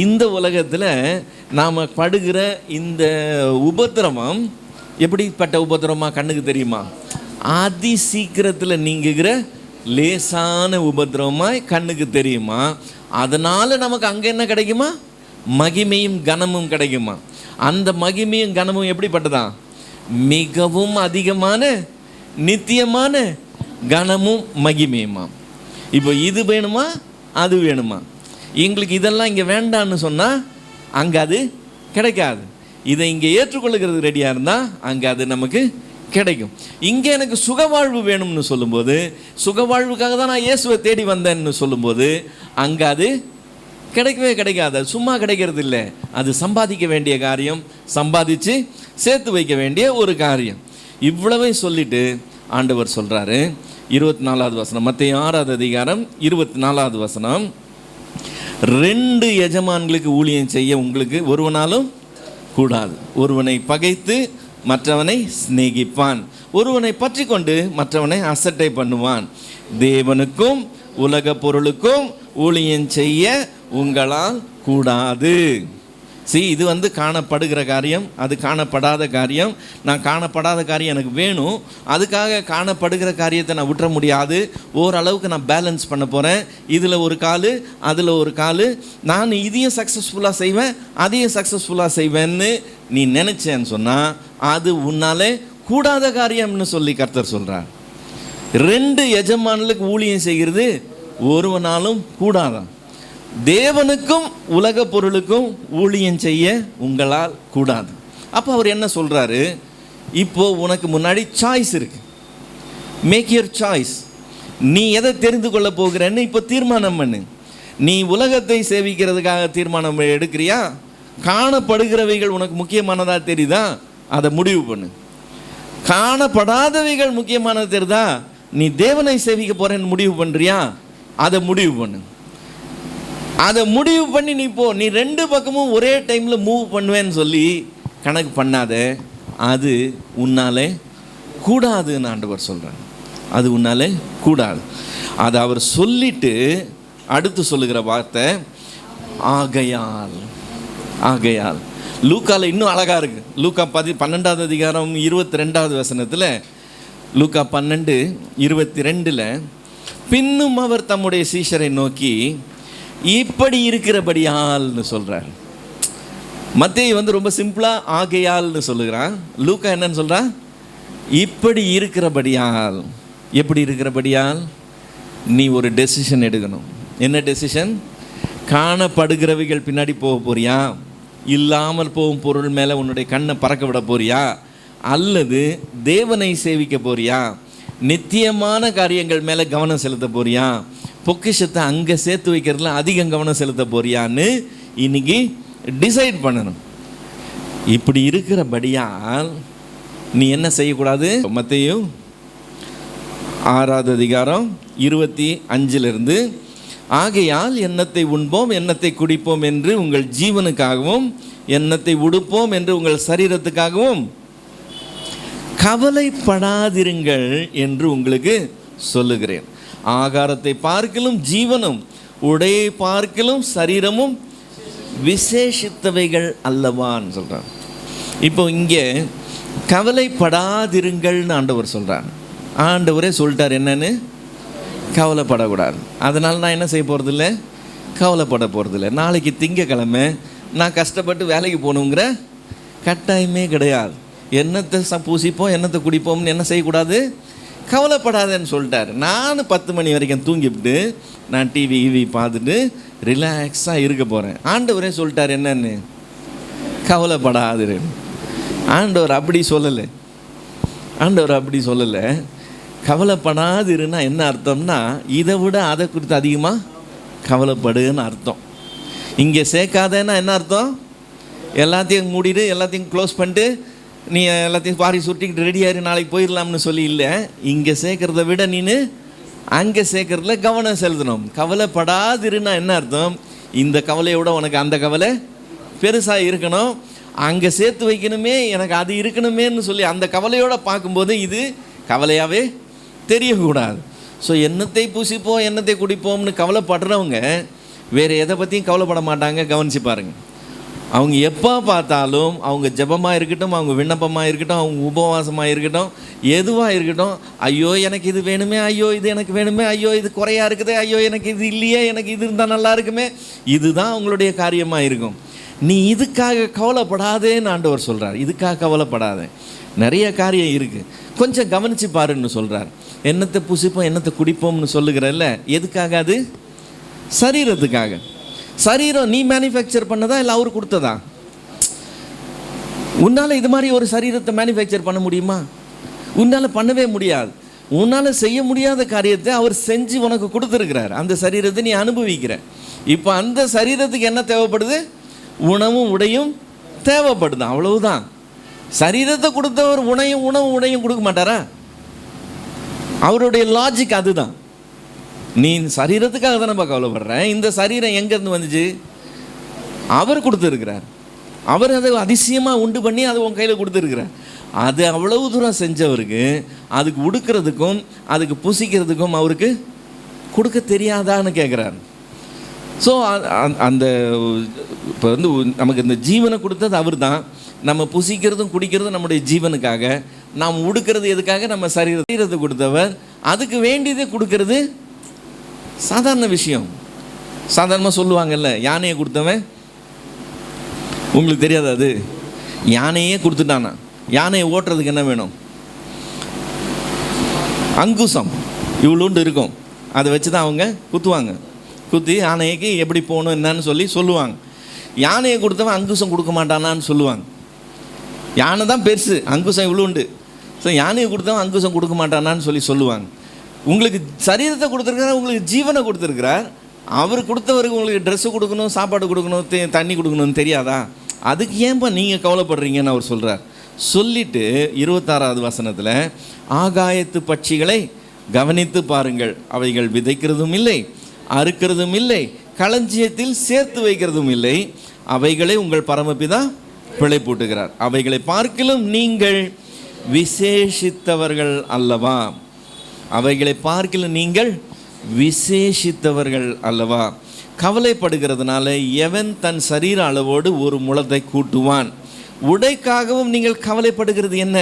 இந்த உலகத்தில் நாம் படுகிற இந்த உபத்திரவம் எப்படிப்பட்ட உபத்திரவமாக கண்ணுக்கு தெரியுமா? அதி சீக்கிரத்தில் நீங்குகிற லேசான உபத்திரவமாய் கண்ணுக்கு தெரியுமா? அதனால் நமக்கு அங்கே என்ன கிடைக்குமா? மகிமையும் கனமும் கிடைக்குமா? அந்த மகிமையும் கனமும் எப்படிப்பட்டதா? மிகவும் அதிகமான நித்தியமான கனமும் மகிமையுமா. இப்போ இது வேணுமா அது வேணுமா? எங்களுக்கு இதெல்லாம் இங்கே வேண்டான்னு சொன்னால் அங்கே அது கிடைக்காது. இதை இங்கே ஏற்றுக்கொள்ளுகிறது ரெடியாக இருந்தால் அங்கே அது நமக்கு கிடைக்கும். இங்கே எனக்கு சுகவாழ்வு வேணும்னு சொல்லும்போது, சுகவாழ்வுக்காக தான் நான் இயேசுவை தேடி வந்தேன்னு சொல்லும்போது, அங்கே அது கிடைக்கவே கிடைக்காது. சும்மா கிடைக்கிறது இல்லை. அது சம்பாதிக்க வேண்டிய காரியம், சம்பாதிச்சு சேர்த்து வைக்க வேண்டிய ஒரு காரியம். இவ்வளவே சொல்லிட்டு ஆண்டவர் சொல்கிறாரு 24வது வசனம், மத்தேயு 6வது அதிகாரம் 24வது வசனம், 2 எஜமான்களுக்கு ஊழியம் செய்ய உங்களுக்கு ஒருவனாலும் கூடாது. ஒருவனை பகைத்து மற்றவனை சிநேகிப்பான், ஒருவனை பற்றி கொண்டு மற்றவனை அசட்டை பண்ணுவான். தேவனுக்கும் உலக பொருளுக்கும் ஊழியம் செய்ய உங்களால் கூடாது. இது வந்து காணப்படுகிற காரியம், அது காணப்படாத காரியம். நான் காணப்படாத காரியம் எனக்கு வேணும், அதுக்காக காணப்படுகிற காரியத்தை நான் விட்டுற முடியாது. ஓரளவுக்கு நான் பேலன்ஸ் பண்ண போகிறேன். இதில் ஒரு கால் அதில் ஒரு கால், நான் இதையும் சக்ஸஸ்ஃபுல்லாக செய்வேன் அதையும் சக்ஸஸ்ஃபுல்லாக செய்வேன்னு நீ நினச்சேன்னு சொன்னால் அது உன்னாலே கூடாத காரியம்னு சொல்லி கர்த்தர் சொல்கிறார். 2 எஜமான்களுக்கு ஊழியம் செய்கிறது ஒருவனாலும் கூடாதான். தேவனுக்கும் உலக பொருளுக்கும் ஊழியம் செய்ய உங்களால் கூடாது. அப்போ அவர் என்ன சொல்கிறாரு? இப்போது உனக்கு முன்னாடி சாய்ஸ் இருக்கு. Make your choice. நீ எதை தெரிந்து கொள்ள போகிறன்னு இப்போ தீர்மானம் பண்ணு. நீ உலகத்தை சேவிக்கிறதுக்காக தீர்மானம் எடுக்கிறியா, காணப்படுகிறவைகள் உனக்கு முக்கியமானதாக தெரியுதா, அதை முடிவு பண்ணு. காணப்படாதவைகள் முக்கியமானது தெரியுதா, நீ தேவனை சேவிக்க போறேன்னு முடிவு பண்ணுறியா, அதை முடிவு பண்ணு. அதை முடிவு பண்ணி நீ போ. நீ ரெண்டு பக்கமும் ஒரே டைமில் மூவ் பண்ணுவேன்னு சொல்லி கணக்கு பண்ணாத. அது உன்னாலே கூடாதுன்னு ஆண்டவர் சொல்கிறார். அது உன்னாலே கூடாது. அதை அவர் சொல்லிட்டு அடுத்து சொல்லுகிற வார்த்தை ஆகையால். ஆகையால் லூக்காவில் இன்னும் அழகாக இருக்குது. லூக்கா 12வது அதிகாரம் 22வது வசனத்தில், லூக்கா 12:22, பின்னும் அவர் தம்முடைய சீஷரை நோக்கி இப்படி இருக்கிறபடியால்னு சொல்கிறார். மத்தேயு ரொம்ப சிம்பிளாக ஆகையால்னு சொல்லுகிறான். லூக்கா என்னன்னு சொல்கிறான்? இப்படி இருக்கிறபடியால். எப்படி இருக்கிறபடியால்? நீ ஒரு டெசிஷன் எடுக்கணும். என்ன டெசிஷன்? காணப்படுகிறவைகள் பின்னாடி போக போறியா, இல்லாமல் போகும் பொருள் மேலே உன்னுடைய கண்ணை பறக்க விட போறியா, அல்லது தேவனை சேவிக்க போறியா, நித்தியமான காரியங்கள் மேலே கவனம் செலுத்த போறியா, பொக்கிஷத்தை அங்கே சேர்த்து வைக்கிறதுல அதிகம் கவனம் செலுத்த போறியான்னு இன்னைக்கு டிசைட் பண்ணணும். இப்படி இருக்கிறபடியால் நீ என்ன செய்யக்கூடாது? மத்தேயு 6வது அதிகாரம் 25 ஆகையால் எண்ணத்தை உண்போம் எண்ணத்தை குடிப்போம் என்று உங்கள் ஜீவனுக்காகவும் எண்ணத்தை உடுப்போம் என்று உங்கள் சரீரத்துக்காகவும் கவலைப்படாதிருங்கள் என்று உங்களுக்கு சொல்லுகிறேன். ஆகாரத்தை பார்க்கலும் ஜீவனும் உடையை பார்க்கலும் சரீரமும் விசேஷித்தவைகள் அல்லவான்னு சொல்கிறார். இப்போ இங்கே கவலைப்படாதிருங்கள்னு ஆண்டவர் சொல்கிறார். ஆண்டவரே சொல்லிட்டார் என்னன்னு, கவலைப்படக்கூடாது. அதனால் நான் என்ன செய்ய போகிறதில்ல, கவலைப்பட போகிறதில்ல. நாளைக்கு திங்கக்கிழமை நான் கஷ்டப்பட்டு வேலைக்கு போகணுங்கிற கட்டாயமே கிடையாது. என்னத்தை பூசிப்போம் என்னத்தை குடிப்போம்னு என்ன செய்யக்கூடாது, கவலைப்படாதேன்னு சொல்லிட்டார். நான் 10 மணி வரைக்கும் தூங்கிவிட்டு நான் டிவி பார்த்துட்டு ரிலாக்ஸாக இருக்க போகிறேன். ஆண்டவரே சொல்லிட்டார் என்னன்னு, கவலைப்படாது. ஆண்டவர் அப்படி சொல்லலை. ஆண்டவர் அப்படி சொல்லலை. கவலைப்படாதுன்னா என்ன அர்த்தம்னா, இதை விட அதை குறித்து அதிகமாக கவலைப்படுன்னு அர்த்தம். இங்கே சேர்க்காதேன்னா என்ன அர்த்தம்? எல்லாத்தையும் மூடிட்டு எல்லாத்தையும் க்ளோஸ் பண்ணிட்டு நீ எல்லாத்தையும் பாரி சுட்டிக்கிட்டு ரெடியாகி நாளைக்கு போயிடலாம்னு சொல்லி இல்லை. இங்கே சேர்க்குறத விட நீனு அங்கே சேர்க்குறதுல கவனம் செலுத்தணும். கவலைப்படாதிருன்னா என்ன அர்த்தம்? இந்த கவலையோட உனக்கு அந்த கவலை பெருசாக இருக்கணும், அங்கே சேர்த்து வைக்கணுமே, எனக்கு அது இருக்கணுமேன்னு சொல்லி அந்த கவலையோடு பார்க்கும்போது இது கவலையாகவே தெரியக்கூடாது. ஸோ எண்ணத்தை பூசிப்போம் எண்ணத்தை குடிப்போம்னு கவலைப்படுறவங்க வேறு எதை பற்றியும் கவலைப்பட மாட்டாங்க. கவனித்து பாருங்கள். அவங்க எப்போ பார்த்தாலும் அவங்க ஜெபமாக இருக்கட்டும், அவங்க விண்ணப்பமாக இருக்கட்டும், அவங்க உபவாசமாக இருக்கட்டும், எதுவாக இருக்கட்டும், ஐயோ எனக்கு இது வேணுமே, ஐயோ இது எனக்கு வேணுமே, ஐயோ இது குறையாக இருக்குது, ஐயோ எனக்கு இது இல்லையே, எனக்கு இது இருந்தால் நல்லா இருக்குமே, இதுதான் அவங்களுடைய காரியமாக இருக்கும். நீ இதுக்காக கவலைப்படாதேன்னு ஆண்டவர் சொல்கிறார். இதுக்காக கவலைப்படாதே, நிறைய காரியம் இருக்குது, கொஞ்சம் கவனித்து பாருன்னு சொல்கிறார். எண்ணத்தை புசிப்போம் எண்ணத்தை குடிப்போம்னு சொல்லுகிறல்ல, எதுக்காக? அது சரீரத்துக்காக. சரீரம் நீ மேனுஃபேக்சர் பண்ணதா இல்லை அவர் கொடுத்ததா? உன்னால் இது மாதிரி ஒரு சரீரத்தை மேனுஃபேக்சர் பண்ண முடியுமா? உன்னால் பண்ணவே முடியாது. உன்னால் செய்ய முடியாத காரியத்தை அவர் செஞ்சு உனக்கு கொடுத்துருக்கிறார். அந்த சரீரத்தை நீ அனுபவிக்கிற. இப்போ அந்த சரீரத்துக்கு என்ன தேவைப்படுது? உணவும் உடையும் தேவைப்படுது, அவ்வளவுதான். சரீரத்தை கொடுத்தவர் உணவும் உடையும் கொடுக்க மாட்டாரா? அவருடைய லாஜிக் அதுதான். நீ சரீரத்துக்காக தான் நம்ம கவலைப்படுறேன். இந்த சரீரம் எங்கேருந்து வந்துச்சு? அவர் கொடுத்துருக்கிறார். அவர் அதை அதிசயமாக உண்டு பண்ணி அதை உன் கையில் கொடுத்துருக்கிறார். அது அவ்வளவு தூரம் செஞ்சவருக்கு அதுக்கு உடுக்கிறதுக்கும் அதுக்கு புசிக்கிறதுக்கும் அவருக்கு கொடுக்க தெரியாதான்னு கேட்குறாரு. ஸோ அந்த இப்போ நமக்கு இந்த ஜீவனை கொடுத்தது அவர் தான். நம்ம புசிக்கிறதும் குடிக்கிறதும் நம்முடைய ஜீவனுக்காக. நாம் உடுக்கிறது எதுக்காக? நம்ம சரீரத்தை கொடுத்தவர். அதுக்கு வேண்டியதை கொடுக்கறது சாதாரண விஷயம். சாதாரணமாக சொல்லுவாங்கல்ல, யானையை கொடுத்தவன், உங்களுக்கு தெரியாது அது, யானையே கொடுத்துட்டானா. யானையை ஓட்டுறதுக்கு என்ன வேணும்? அங்குசம் இவ்வளோண்டு இருக்கும். அதை வச்சு தான் அவங்க குத்துவாங்க. குத்தி யானைக்கு எப்படி போகணும் என்னன்னு சொல்லி சொல்லுவாங்க. யானையை கொடுத்தவன் அங்குசம் கொடுக்க மாட்டானான்னு சொல்லுவாங்க. யானை தான் பெருசு, அங்குசம் இவ்வளோ உண்டு. ஸோ யானையை கொடுத்தவன் அங்குசம் கொடுக்க மாட்டானான்னு சொல்லுவாங்க. உங்களுக்கு சரீரத்தை கொடுத்துருக்கிறார், உங்களுக்கு ஜீவனை கொடுத்துருக்கிறார். அவர் கொடுத்தவருக்கு உங்களுக்கு ட்ரெஸ்ஸு கொடுக்கணும், சாப்பாடு கொடுக்கணும், தண்ணி கொடுக்கணும்னு தெரியாதா? அதுக்கு ஏன்பா நீங்கள் கவலைப்படுறீங்கன்னு அவர் சொல்கிறார். சொல்லிட்டு 26வது வசனத்தில், ஆகாயத்து பட்சிகளை கவனித்து பாருங்கள், அவைகள் விதைக்கிறதும் இல்லை, அறுக்கிறதும் இல்லை, களஞ்சியத்தில் சேர்த்து வைக்கிறதும் இல்லை, அவைகளை உங்கள் பரமபிதா பிழைப்பூட்டுகிறார். அவைகளை பார்க்கிலும் நீங்கள் விசேஷித்தவர்கள் அல்லவா? அவைகளை பார்க்கிலும் நீங்கள் விசேஷித்தவர்கள் அல்லவா? கவலைப்படுகிறதுனால எவன் தன் சரீர அளவோடு ஒரு முளத்தை கூட்டுவான்? உடைக்காகவும் நீங்கள் கவலைப்படுகிறது என்ன?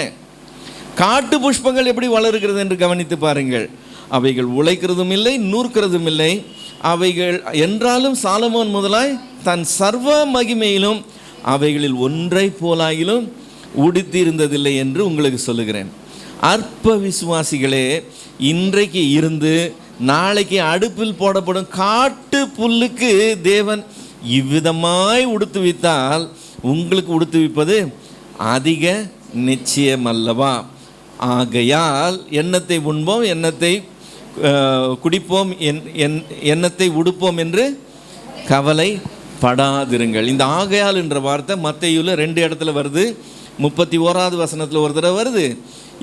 காட்டு புஷ்பங்கள் எப்படி வளருகிறது என்று கவனித்து பாருங்கள். அவைகள் உழைக்கிறதும் இல்லை, நூற்கிறதும் இல்லை. அவைகள் என்றாலும் சாலமோன் முதலாய் தன் சர்வ மகிமையிலும் அவைகளில் ஒன்றை போலாயிலும் உடுத்தியிருந்ததில்லை என்று உங்களுக்கு சொல்லுகிறேன். அற்ப விசுவாசிகளே, இன்றைக்கு இருந்து நாளைக்கு அடுப்பில் போடப்படும் காட்டு புல்லுக்கு தேவன் இவ்விதமாய் உடுத்துவித்தால் உங்களுக்கு உடுத்துவிப்பது அதிக நிச்சயம் அல்லவா? ஆகையால் எண்ணத்தை உண்போம், எண்ணத்தை குடிப்போம், எண்ணத்தை உடுப்போம் என்று கவலைப்படாதிருங்கள். இந்த ஆகையால் என்ற வார்த்தை மத்தேயுல 2 இடத்துல வருது. 31வது வசனத்தில் ஒரு தடவை வருது,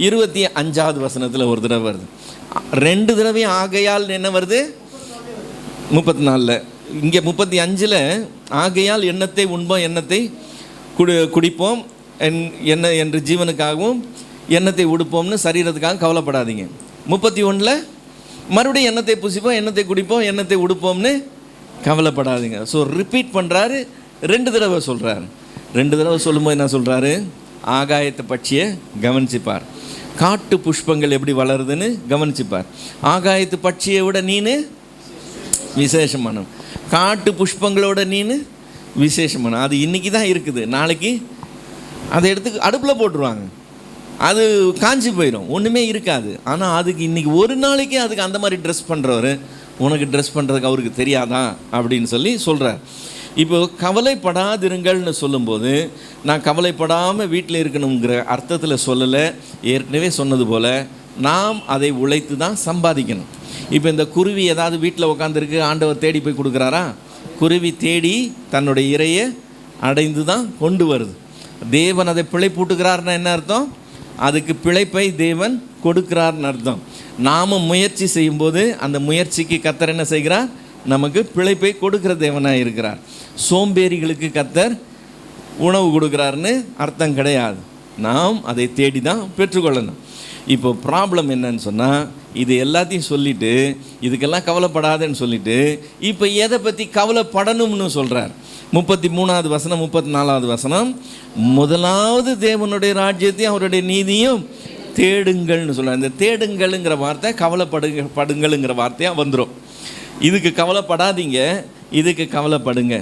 25வது வசனத்தில் ஒரு தடவை வருது. 2 தடவையும் ஆகையால் என்ன வருது? 34. இங்கே 35ல் ஆகையால் எண்ணத்தை உண்போம், எண்ணத்தை குடிப்போம், என்ன என்று ஜீவனுக்காகவும் எண்ணத்தை உடுப்போம்னு சரீரத்துக்காக கவலைப்படாதீங்க. 31ல் மறுபடியும் எண்ணத்தை புசிப்போம், எண்ணத்தை குடிப்போம், எண்ணத்தை உடுப்போம்னு கவலைப்படாதீங்க. ஸோ ரிப்பீட் பண்ணுறாரு, 2 தடவை சொல்கிறாரு. 2 தடவை சொல்லும்போது என்ன சொல்கிறாரு? ஆகாயத்தை பட்சியை கவனிச்சுப்பார், காட்டு புஷ்பங்கள் எப்படி வளருதுன்னு கவனிச்சுப்பார். ஆகாயத்து பட்சியை விட நீனு விசேஷமான, காட்டு புஷ்பங்களோட நீனு விசேஷமான. அது இன்றைக்கி தான் இருக்குது, நாளைக்கு அதை எடுத்து அடுப்பில் போட்டுருவாங்க, அது காஞ்சி போயிடும், ஒன்றுமே இருக்காது. ஆனால் அதுக்கு இன்றைக்கி ஒரு நாளைக்கு அதுக்கு அந்த மாதிரி ட்ரெஸ் பண்ணுறவர் உனக்கு ட்ரெஸ் பண்ணுறதுக்கு அவருக்கு தெரியாதா அப்படின்னு சொல்கிறார். இப்போ கவலைப்படாதிருங்கள்னு சொல்லும்போது நான் கவலைப்படாமல் வீட்டில் இருக்கணுங்கிற அர்த்தத்தில் சொல்லலை. ஏற்கனவே சொன்னது போல் நாம் அதை உழைத்து தான் சம்பாதிக்கணும். இப்போ இந்த குருவி ஏதாவது வீட்டில் உட்காந்துருக்கு, ஆண்டவர் தேடி போய் கொடுக்குறாரா? குருவி தேடி தன்னுடைய இரையை அடைந்து தான் கொண்டு வருது. தேவன் அதை பிழைப்பூட்டுகிறார்னா என்ன அர்த்தம்? அதுக்கு பிழைப்பை தேவன் கொடுக்கிறார்னு அர்த்தம். நாம் முயற்சி செய்யும்போது அந்த முயற்சிக்கு கர்த்தர் என்ன செய்கிறார்? நமக்கு பிழைப்பை கொடுக்கிற தேவனாக இருக்கிறார். சோம்பேறிகளுக்கு கர்த்தர் உணவு கொடுக்குறாருன்னு அர்த்தம் கிடையாது. நாம் அதை தேடி தான் பெற்றுக்கொள்ளணும். இப்போ ப்ராப்ளம் என்னன்னு சொன்னால், இது எல்லாத்தையும் சொல்லிவிட்டு இதுக்கெல்லாம் கவலைப்படாதேன்னு சொல்லிவிட்டு இப்போ எதை பற்றி கவலைப்படணும்னு சொல்கிறார். 33வது வசனம், 34வது வசனம், முதலாவது தேவனுடைய ராஜ்யத்தையும் அவருடைய நீதியும் தேடுங்கள்னு சொல்கிறார். இந்த தேடுங்கள்ங்கிற வார்த்தை கவலைப்படுங்கள்ங்கிற வார்த்தையாக வந்துடும். இதுக்கு கவலைப்படாதீங்க, இதுக்கு கவலைப்படுங்க.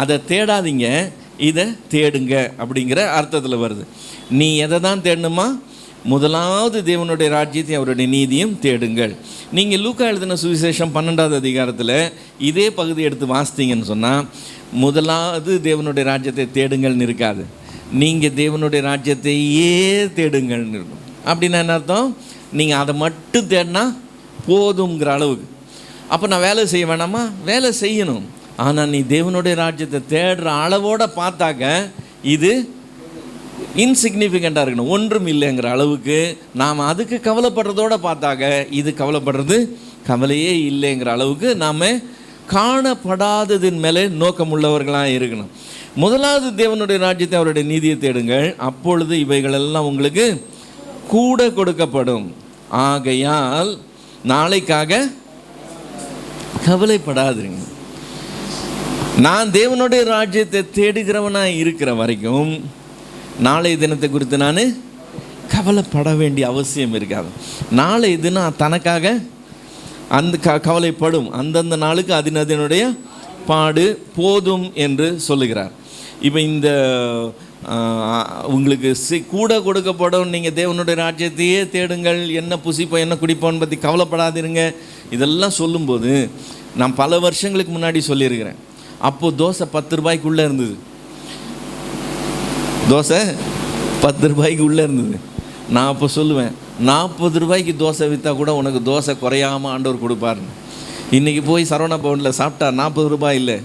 அதை தேடாதீங்க, இதை தேடுங்க அப்படிங்கிற அர்த்தத்தில் வருது. நீ எதை தான் தேடணுமா? முதலாவது தேவனுடைய ராஜ்யத்தையும் அவருடைய நீதியும் தேடுங்கள். நீங்கள் லூக்கா எழுதின சுவிசேஷம் 12வது அதிகாரத்தில் இதே பகுதி எடுத்து வாசித்தீங்கன்னு சொன்னால், முதலாவது தேவனுடைய ராஜ்யத்தை தேடுங்கள்னு இருக்காது, நீங்கள் தேவனுடைய ராஜ்யத்தையே தேடுங்கள்னு இருக்கும். அப்படின்னா என்ன அர்த்தம்? நீங்கள் அதை மட்டும் தேடினா போதுங்கிற அளவுக்கு. அப்போ நான் வேலை செய்ய வேணாமா? வேலை செய்யணும். ஆனால் நீ தேவனுடைய ராஜ்யத்தை தேடுற அளவோடு பார்த்தாக்க இது இன்சிக்னிஃபிகண்ட்டாக இருக்கணும், ஒன்றும் இல்லைங்கிற அளவுக்கு. நாம் அதுக்கு கவலைப்படுறதோடு பார்த்தாக்க இது கவலைப்படுறது கவலையே இல்லைங்கிற அளவுக்கு நாம் காணப்படாததின் மேலே நோக்கம் உள்ளவர்களாக இருக்கணும். முதலாவது தேவனுடைய ராஜ்யத்தை அவருடைய நீதியை தேடுங்கள், அப்பொழுது இவைகளெல்லாம் உங்களுக்கு கூட கொடுக்கப்படும். ஆகையால் நாளைக்காக கவலைப்படாதீங்க. நான் தேவனுடைய ராஜ்யத்தை தேடுகிறவனாக இருக்கிற வரைக்கும் நாளைய தினத்தை குறித்து நான் கவலைப்பட வேண்டிய அவசியம் இருக்காது. நாளை தினம் தனக்காக அந்த கவலைப்படும், அந்தந்த நாளுக்கு அதனுடைய பாடு போதும் என்று சொல்லுகிறார். இப்போ இந்த உங்களுக்கு கூட கொடுக்கப்படும், நீங்கள் தேவனுடைய ராஜ்யத்தையே தேடுங்கள், என்ன புசிப்போம் என்ன குடிப்போன்னு பற்றி கவலைப்படாதிருங்க, இதெல்லாம் சொல்லும்போது நான் பல வருஷங்களுக்கு முன்னாடி சொல்லியிருக்கிறேன். அப்போது தோசை 10 ரூபாய்க்குள்ளே இருந்தது. தோசை 10 ரூபாய்க்கு உள்ளே இருந்தது. நான் அப்போ சொல்லுவேன், 40 ரூபாய்க்கு தோசை விற்றா கூட உனக்கு தோசை குறையாமல் ஆண்டவர் கொடுப்பாருன்னு. இன்றைக்கி போய் சரவணா பவனில் சாப்பிட்டா 40 ரூபாய் இல்லை,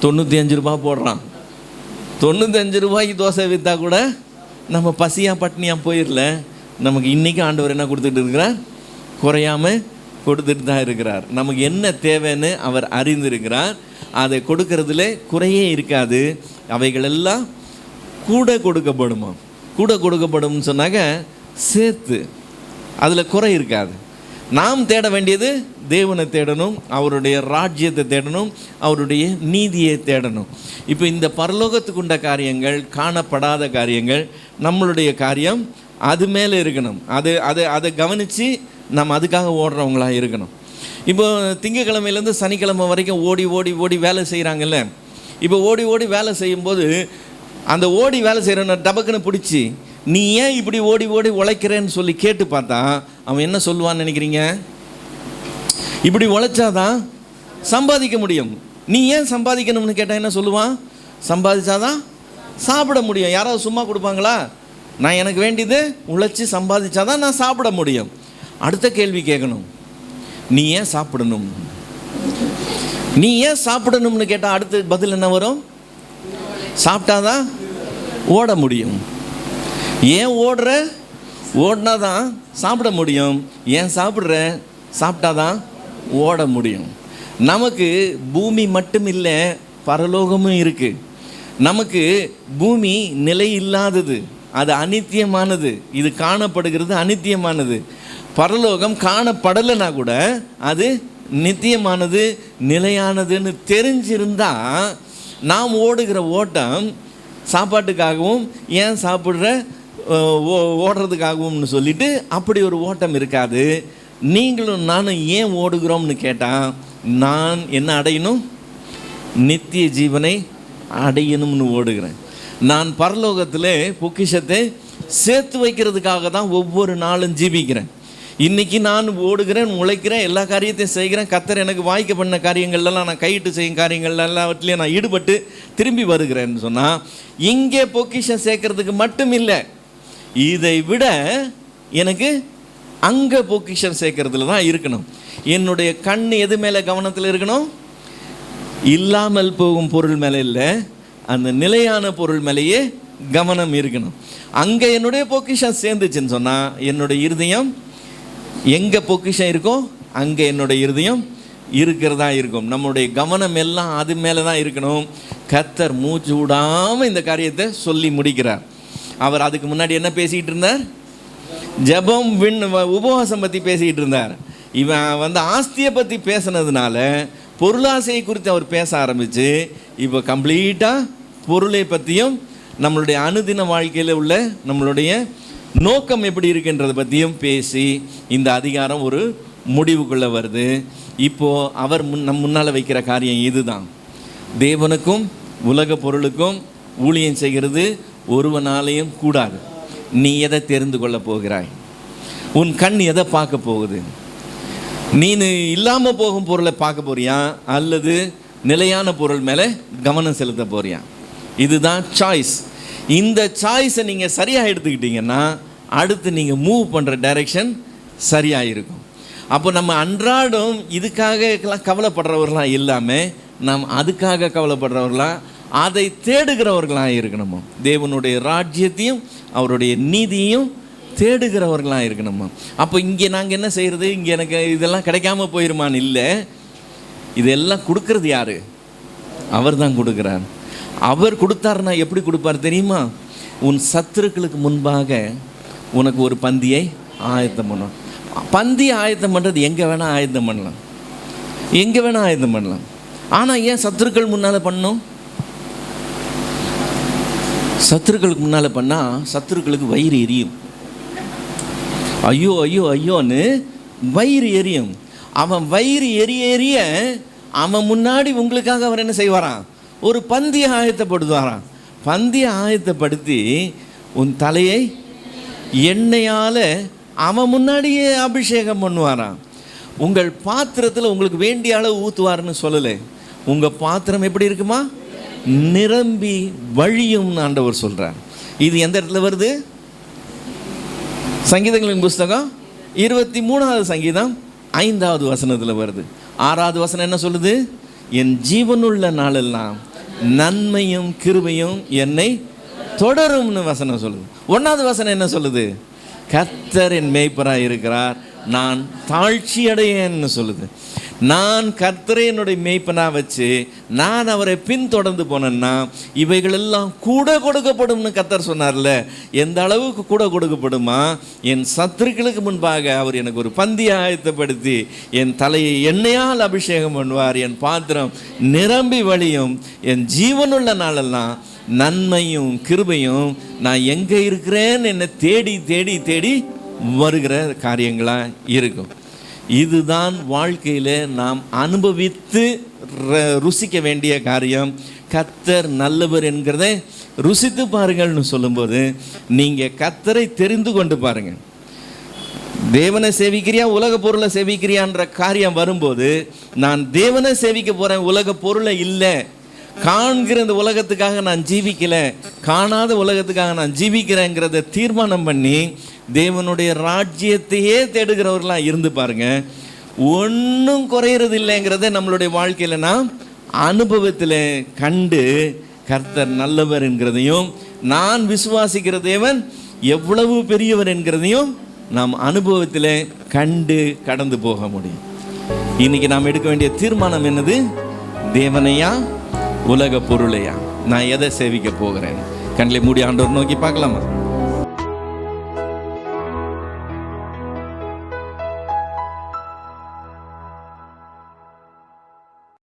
95 ரூபா போடுறான். 95 ரூபாய்க்கு தோசை விற்றா கூட நம்ம பசியாக பட்னியாக போயிடல. நமக்கு இன்றைக்கி ஆண்டவர் என்ன கொடுத்துட்டு இருக்கிறார்? குறையாமல் கொடுத்துட்டு தான் இருக்கிறார். நமக்கு என்ன தேவைன்னு அவர் அறிந்திருக்கிறார். அதை கொடுக்கறதுல குறையே இருக்காது. அவைகளெல்லாம் கூட கொடுக்கப்படுமா? கூட கொடுக்கப்படும்னு சொன்னாக்க சேர்த்து, அதில் குறை இருக்காது. நாம் தேட வேண்டியது தேவனை தேடணும், அவருடைய ராஜ்யத்தை தேடணும், அவருடைய நீதியை தேடணும். இப்போ இந்த பரலோகத்துக்குண்ட காரியங்கள், காணப்படாத காரியங்கள், நம்மளுடைய காரியம் அது மேலே இருக்கணும். அதை கவனித்து நம்ம அதுக்காக ஓடுறவங்களாக இருக்கணும். இப்போ திங்கக்கிழமையிலேருந்து சனிக்கிழமை வரைக்கும் ஓடி ஓடி ஓடி வேலை செய்கிறாங்கல்ல. இப்போ ஓடி ஓடி வேலை செய்யும்போது அந்த ஓடி வேலை செய்கிறவனை டபக்குன்னு பிடிச்சி, நீ ஏன் இப்படி ஓடி ஓடி உழைக்கிறேன்னு சொல்லி கேட்டு பார்த்தா அவன் என்ன சொல்லுவான்னு நினைக்கிறீங்க? இப்படி உழைச்சாதான் சம்பாதிக்க முடியும். நீ ஏன் சம்பாதிக்கணும்னு கேட்டால் என்ன சொல்லுவான்? சம்பாதிச்சாதான் சாப்பிட முடியும். யாராவது சும்மா கொடுப்பாங்களா? நான் எனக்கு வேண்டியது உழைச்சி சம்பாதிச்சாதான் நான் சாப்பிட முடியும். அடுத்த கேள்வி கேட்கணும், நீ ஏன் சாப்பிடணும்? நீ ஏன் சாப்பிடணும்னு கேட்டால் அடுத்த பதில் என்ன வரும்? சாப்பிட்டாதான் ஓட முடியும். ஏன் ஓடுற? ஓடினாதான் சாப்பிட முடியும். ஏன் சாப்பிட்ற? சாப்பிட்டாதான் ஓட முடியும். நமக்கு பூமி மட்டும் இல்லை, பரலோகமும் இருக்குது. நமக்கு பூமி நிலை இல்லாதது, அது அநித்தியமானது. இது காணப்படுகிறது அநித்தியமானது. பரலோகம் காணப்படலைன்னா கூட அது நித்தியமானது, நிலையானதுன்னு தெரிஞ்சிருந்தா நாம் ஓடுகிற ஓட்டம் சாப்பாட்டுக்காகவும் ஏன் சாப்பிட்ற ஓடுறதுக்காகவும்னு சொல்லிட்டு அப்படி ஒரு ஓட்டம் இருக்காது. நீங்களும் நானும் ஏன் ஓடுகிறோம்னு கேட்டால், நான் என்ன அடையணும்? நித்திய ஜீவனை அடையணும்னு ஓடுகிறேன். நான் பரலோகத்தில் பொக்கிஷத்தை சேர்த்து வைக்கிறதுக்காக தான் ஒவ்வொரு நாளும் ஜீவிக்கிறேன். இன்றைக்கி நான் ஓடுகிறேன், உழைக்கிறேன், எல்லா காரியத்தையும் செய்கிறேன். கர்த்தர் எனக்கு வாய்க்க பண்ண காரியங்கள்லாம் நான் கையிட்டு செய்யும் காரியங்கள் எல்லாவற்றிலையும் நான் ஈடுபட்டு திரும்பி வருகிறேன்னு சொன்னால், இங்கே பொக்கிஷம் சேர்க்கறதுக்கு மட்டும் இல்லை, இதை விட எனக்கு அங்கே பொக்கிஷம் சேர்க்கறதுல தான் இருக்கணும். என்னுடைய கண் எது மேலே கவனத்தில் இருக்கணும்? இல்லாமல் போகும் பொருள் மேலே இல்லை, அந்த நிலையான பொருள் மேலேயே கவனம் இருக்கணும். அங்கே என்னுடைய பொக்கிஷம் சேர்ந்துச்சுன்னு சொன்னால், என்னுடைய இருதயம் எங்கே பொக்கிஷம் இருக்கோ அங்கே என்னுடைய இருதயம் இருக்கிறதா இருக்கும். நம்முடைய கவனம் எல்லாம் அது மேலே தான் இருக்கணும். கர்த்தர் மூச்சு விடாமல் இந்த காரியத்தை சொல்லி முடிக்கிறார். அவர் அதுக்கு முன்னாடி என்ன பேசிக்கிட்டு இருந்தார்? ஜெபம், உபவாசம் பற்றி பேசிக்கிட்டு இருந்தார். இவன் ஆஸ்தியை பற்றி பேசினதுனால பொருளாசையை குறித்து அவர் பேச ஆரம்பித்து, இப்போ கம்ப்ளீட்டாக பொருளை பற்றியும் நம்மளுடைய அனுதின வாழ்க்கையில் உள்ள நம்மளுடைய நோக்கம் எப்படி இருக்குன்றதை பற்றியும் பேசி இந்த அதிகாரம் ஒரு முடிவுக்குள்ளே வருது. இப்போது அவர் முன்னால் வைக்கிற காரியம் இதுதான். தேவனுக்கும் உலக பொருளுக்கும் ஊழியம் செய்கிறது ஒருவனாலேயும் கூடாது. நீ எதை தெரிந்து கொள்ள போகிறாய்? உன் கண் எதை பார்க்க போகுது? நீ இல்லாமல் போகும் பொருளை பார்க்க போறியா, அல்லது நிலையான பொருள் மேலே கவனம் செலுத்த போறியா? இதுதான் சாய்ஸ். இந்த சாய்ஸை நீங்கள் சரியாக எடுத்துக்கிட்டீங்கன்னா அடுத்து நீங்கள் மூவ் பண்ணுற டைரெக்ஷன் சரியாக இருக்கும். அப்போ நம்ம அன்றாடம் இதுக்காக கவலைப்படுறவர்களாக இல்லாமல் நாம் அதுக்காக கவலைப்படுறவர்களாக, அதை தேடுகிறவர்களாக இருக்கணுமோ. தேவனுடைய ராஜ்யத்தையும் அவருடைய நீதியையும் தேடுகிறவர்களாக இருக்கணுமா. அப்போ இங்கே நாங்கள் என்ன செய்கிறது? இங்கே எனக்கு இதெல்லாம் கிடைக்காம போயிருமான்னு இல்லை. இதெல்லாம் கொடுக்கறது யார்? அவர் தான் கொடுக்குறார். அவர் கொடுத்தாருன்னா எப்படி கொடுப்பார் தெரியுமா? உன் சத்துருக்களுக்கு முன்பாக உனக்கு ஒரு பந்தியை ஆயத்தம் பண்ணணும். பந்தியை ஆயத்தம் பண்ணுறது எங்கே வேணால் ஆயத்தம் பண்ணலாம், எங்கே வேணால் ஆயத்தம் பண்ணலாம். ஆனால் ஏன் சத்துருக்கள் முன்னால் பண்ணணும்? சத்துருக்களுக்கு முன்னால் பண்ணால் சத்துருக்களுக்கு வயிறு எரியும். ஐயோ ஐயோ ஐயோன்னு வயிறு எரியும். அவன் வயிறு எரிய அவன் முன்னாடி உங்களுக்காக அவர் என்ன செய்வாரான்? ஒரு பந்தியை ஆயத்தப்படுத்துவாரான். பந்தியை ஆயத்தப்படுத்தி உன் தலையை எண்ணெயால் அவன் முன்னாடியே அபிஷேகம் பண்ணுவாரான். உங்கள் பாத்திரத்தில் உங்களுக்கு வேண்டிய அளவு ஊற்றுவார்னு சொல்லலை. உங்கள் பாத்திரம் எப்படி இருக்குமா? நிரம்பி வழியும்னு ஆண்டவர் சொல்கிறார். இது எந்த இடத்துல வருது? சங்கீதங்களின் புஸ்தகம் 23வது சங்கீதம் 5வது வசனத்தில் வருது. 6வது வசனம் என்ன சொல்லுது? என் ஜீவனுள்ள நாளெல்லாம் நன்மையும் கிருபையும் என்னை தொடரும்னு வசனம் சொல்லுது. 1வது வசனம் என்ன சொல்லுது? கர்த்தர் என் மேய்ப்பராய் இருக்கிறார், நான் தாழ்ச்சி அடையேன்னு சொல்லுது. நான் கர்த்தரை என்னுடைய மேய்ப்பனா வச்சு நான் அவரை பின்தொடர்ந்து போனேன்னா இவைகளெல்லாம் கூட கொடுக்கப்படும்னு கர்த்தர் சொன்னார்ல. எந்த அளவுக்கு கூட கொடுக்கப்படுமா? என் சத்துருக்களுக்கு முன்பாக அவர் எனக்கு ஒரு பந்தியை ஆயத்தப்படுத்தி என் தலையை எண்ணெயால் அபிஷேகம் பண்ணுவார், என் பாத்திரம் நிரம்பி வழியும், என் ஜீவனுள்ள நாளெல்லாம் நன்மையும் கிருபையும் நான் எங்கே இருக்கிறேன்னு என்னை தேடி தேடி தேடி வருகிற காரியங்களாக இருக்கும். இதுதான் வாழ்க்கையில் நாம் அனுபவித்து ருசிக்க வேண்டிய காரியம். கர்த்தர் நல்லவர் என்கிறதை ருசித்து பாருங்கள்னு சொல்லும்போது நீங்கள் கர்த்தரை தெரிந்து கொண்டு பாருங்கள். தேவனை சேவிக்கிறியா உலக பொருளை சேவிக்கிறியான்ற காரியம் வரும்போது நான் தேவனை சேவிக்க போகிறேன், உலக பொருளை இல்லை. காண்கிற இந்த உலகத்துக்காக நான் ஜீவிக்கலை, காணாத உலகத்துக்காக நான் ஜீவிக்கிறேங்கிறத தீர்மானம் பண்ணி தேவனுடைய ராஜ்யத்தையே தேடுகிறவர்களாக இருந்து பாருங்க, ஒன்றும் குறையிறது இல்லைங்கிறத நம்மளுடைய வாழ்க்கையில் நாம் அனுபவத்தில் கண்டு கர்த்தர் நல்லவர் என்கிறதையும் நான் விசுவாசிக்கிற தேவன் எவ்வளவு பெரியவர் என்கிறதையும் நாம் அனுபவத்தில் கண்டு கடந்து போக முடியும். இன்னைக்கு நாம் எடுக்க வேண்டிய தீர்மானம் என்னது? தேவனையா உலக பொருளையா? நான் எதை சேவிக்க போகிறேன்? கண்களை மூடி ஆண்டவர் நோக்கி பார்க்கலாமா?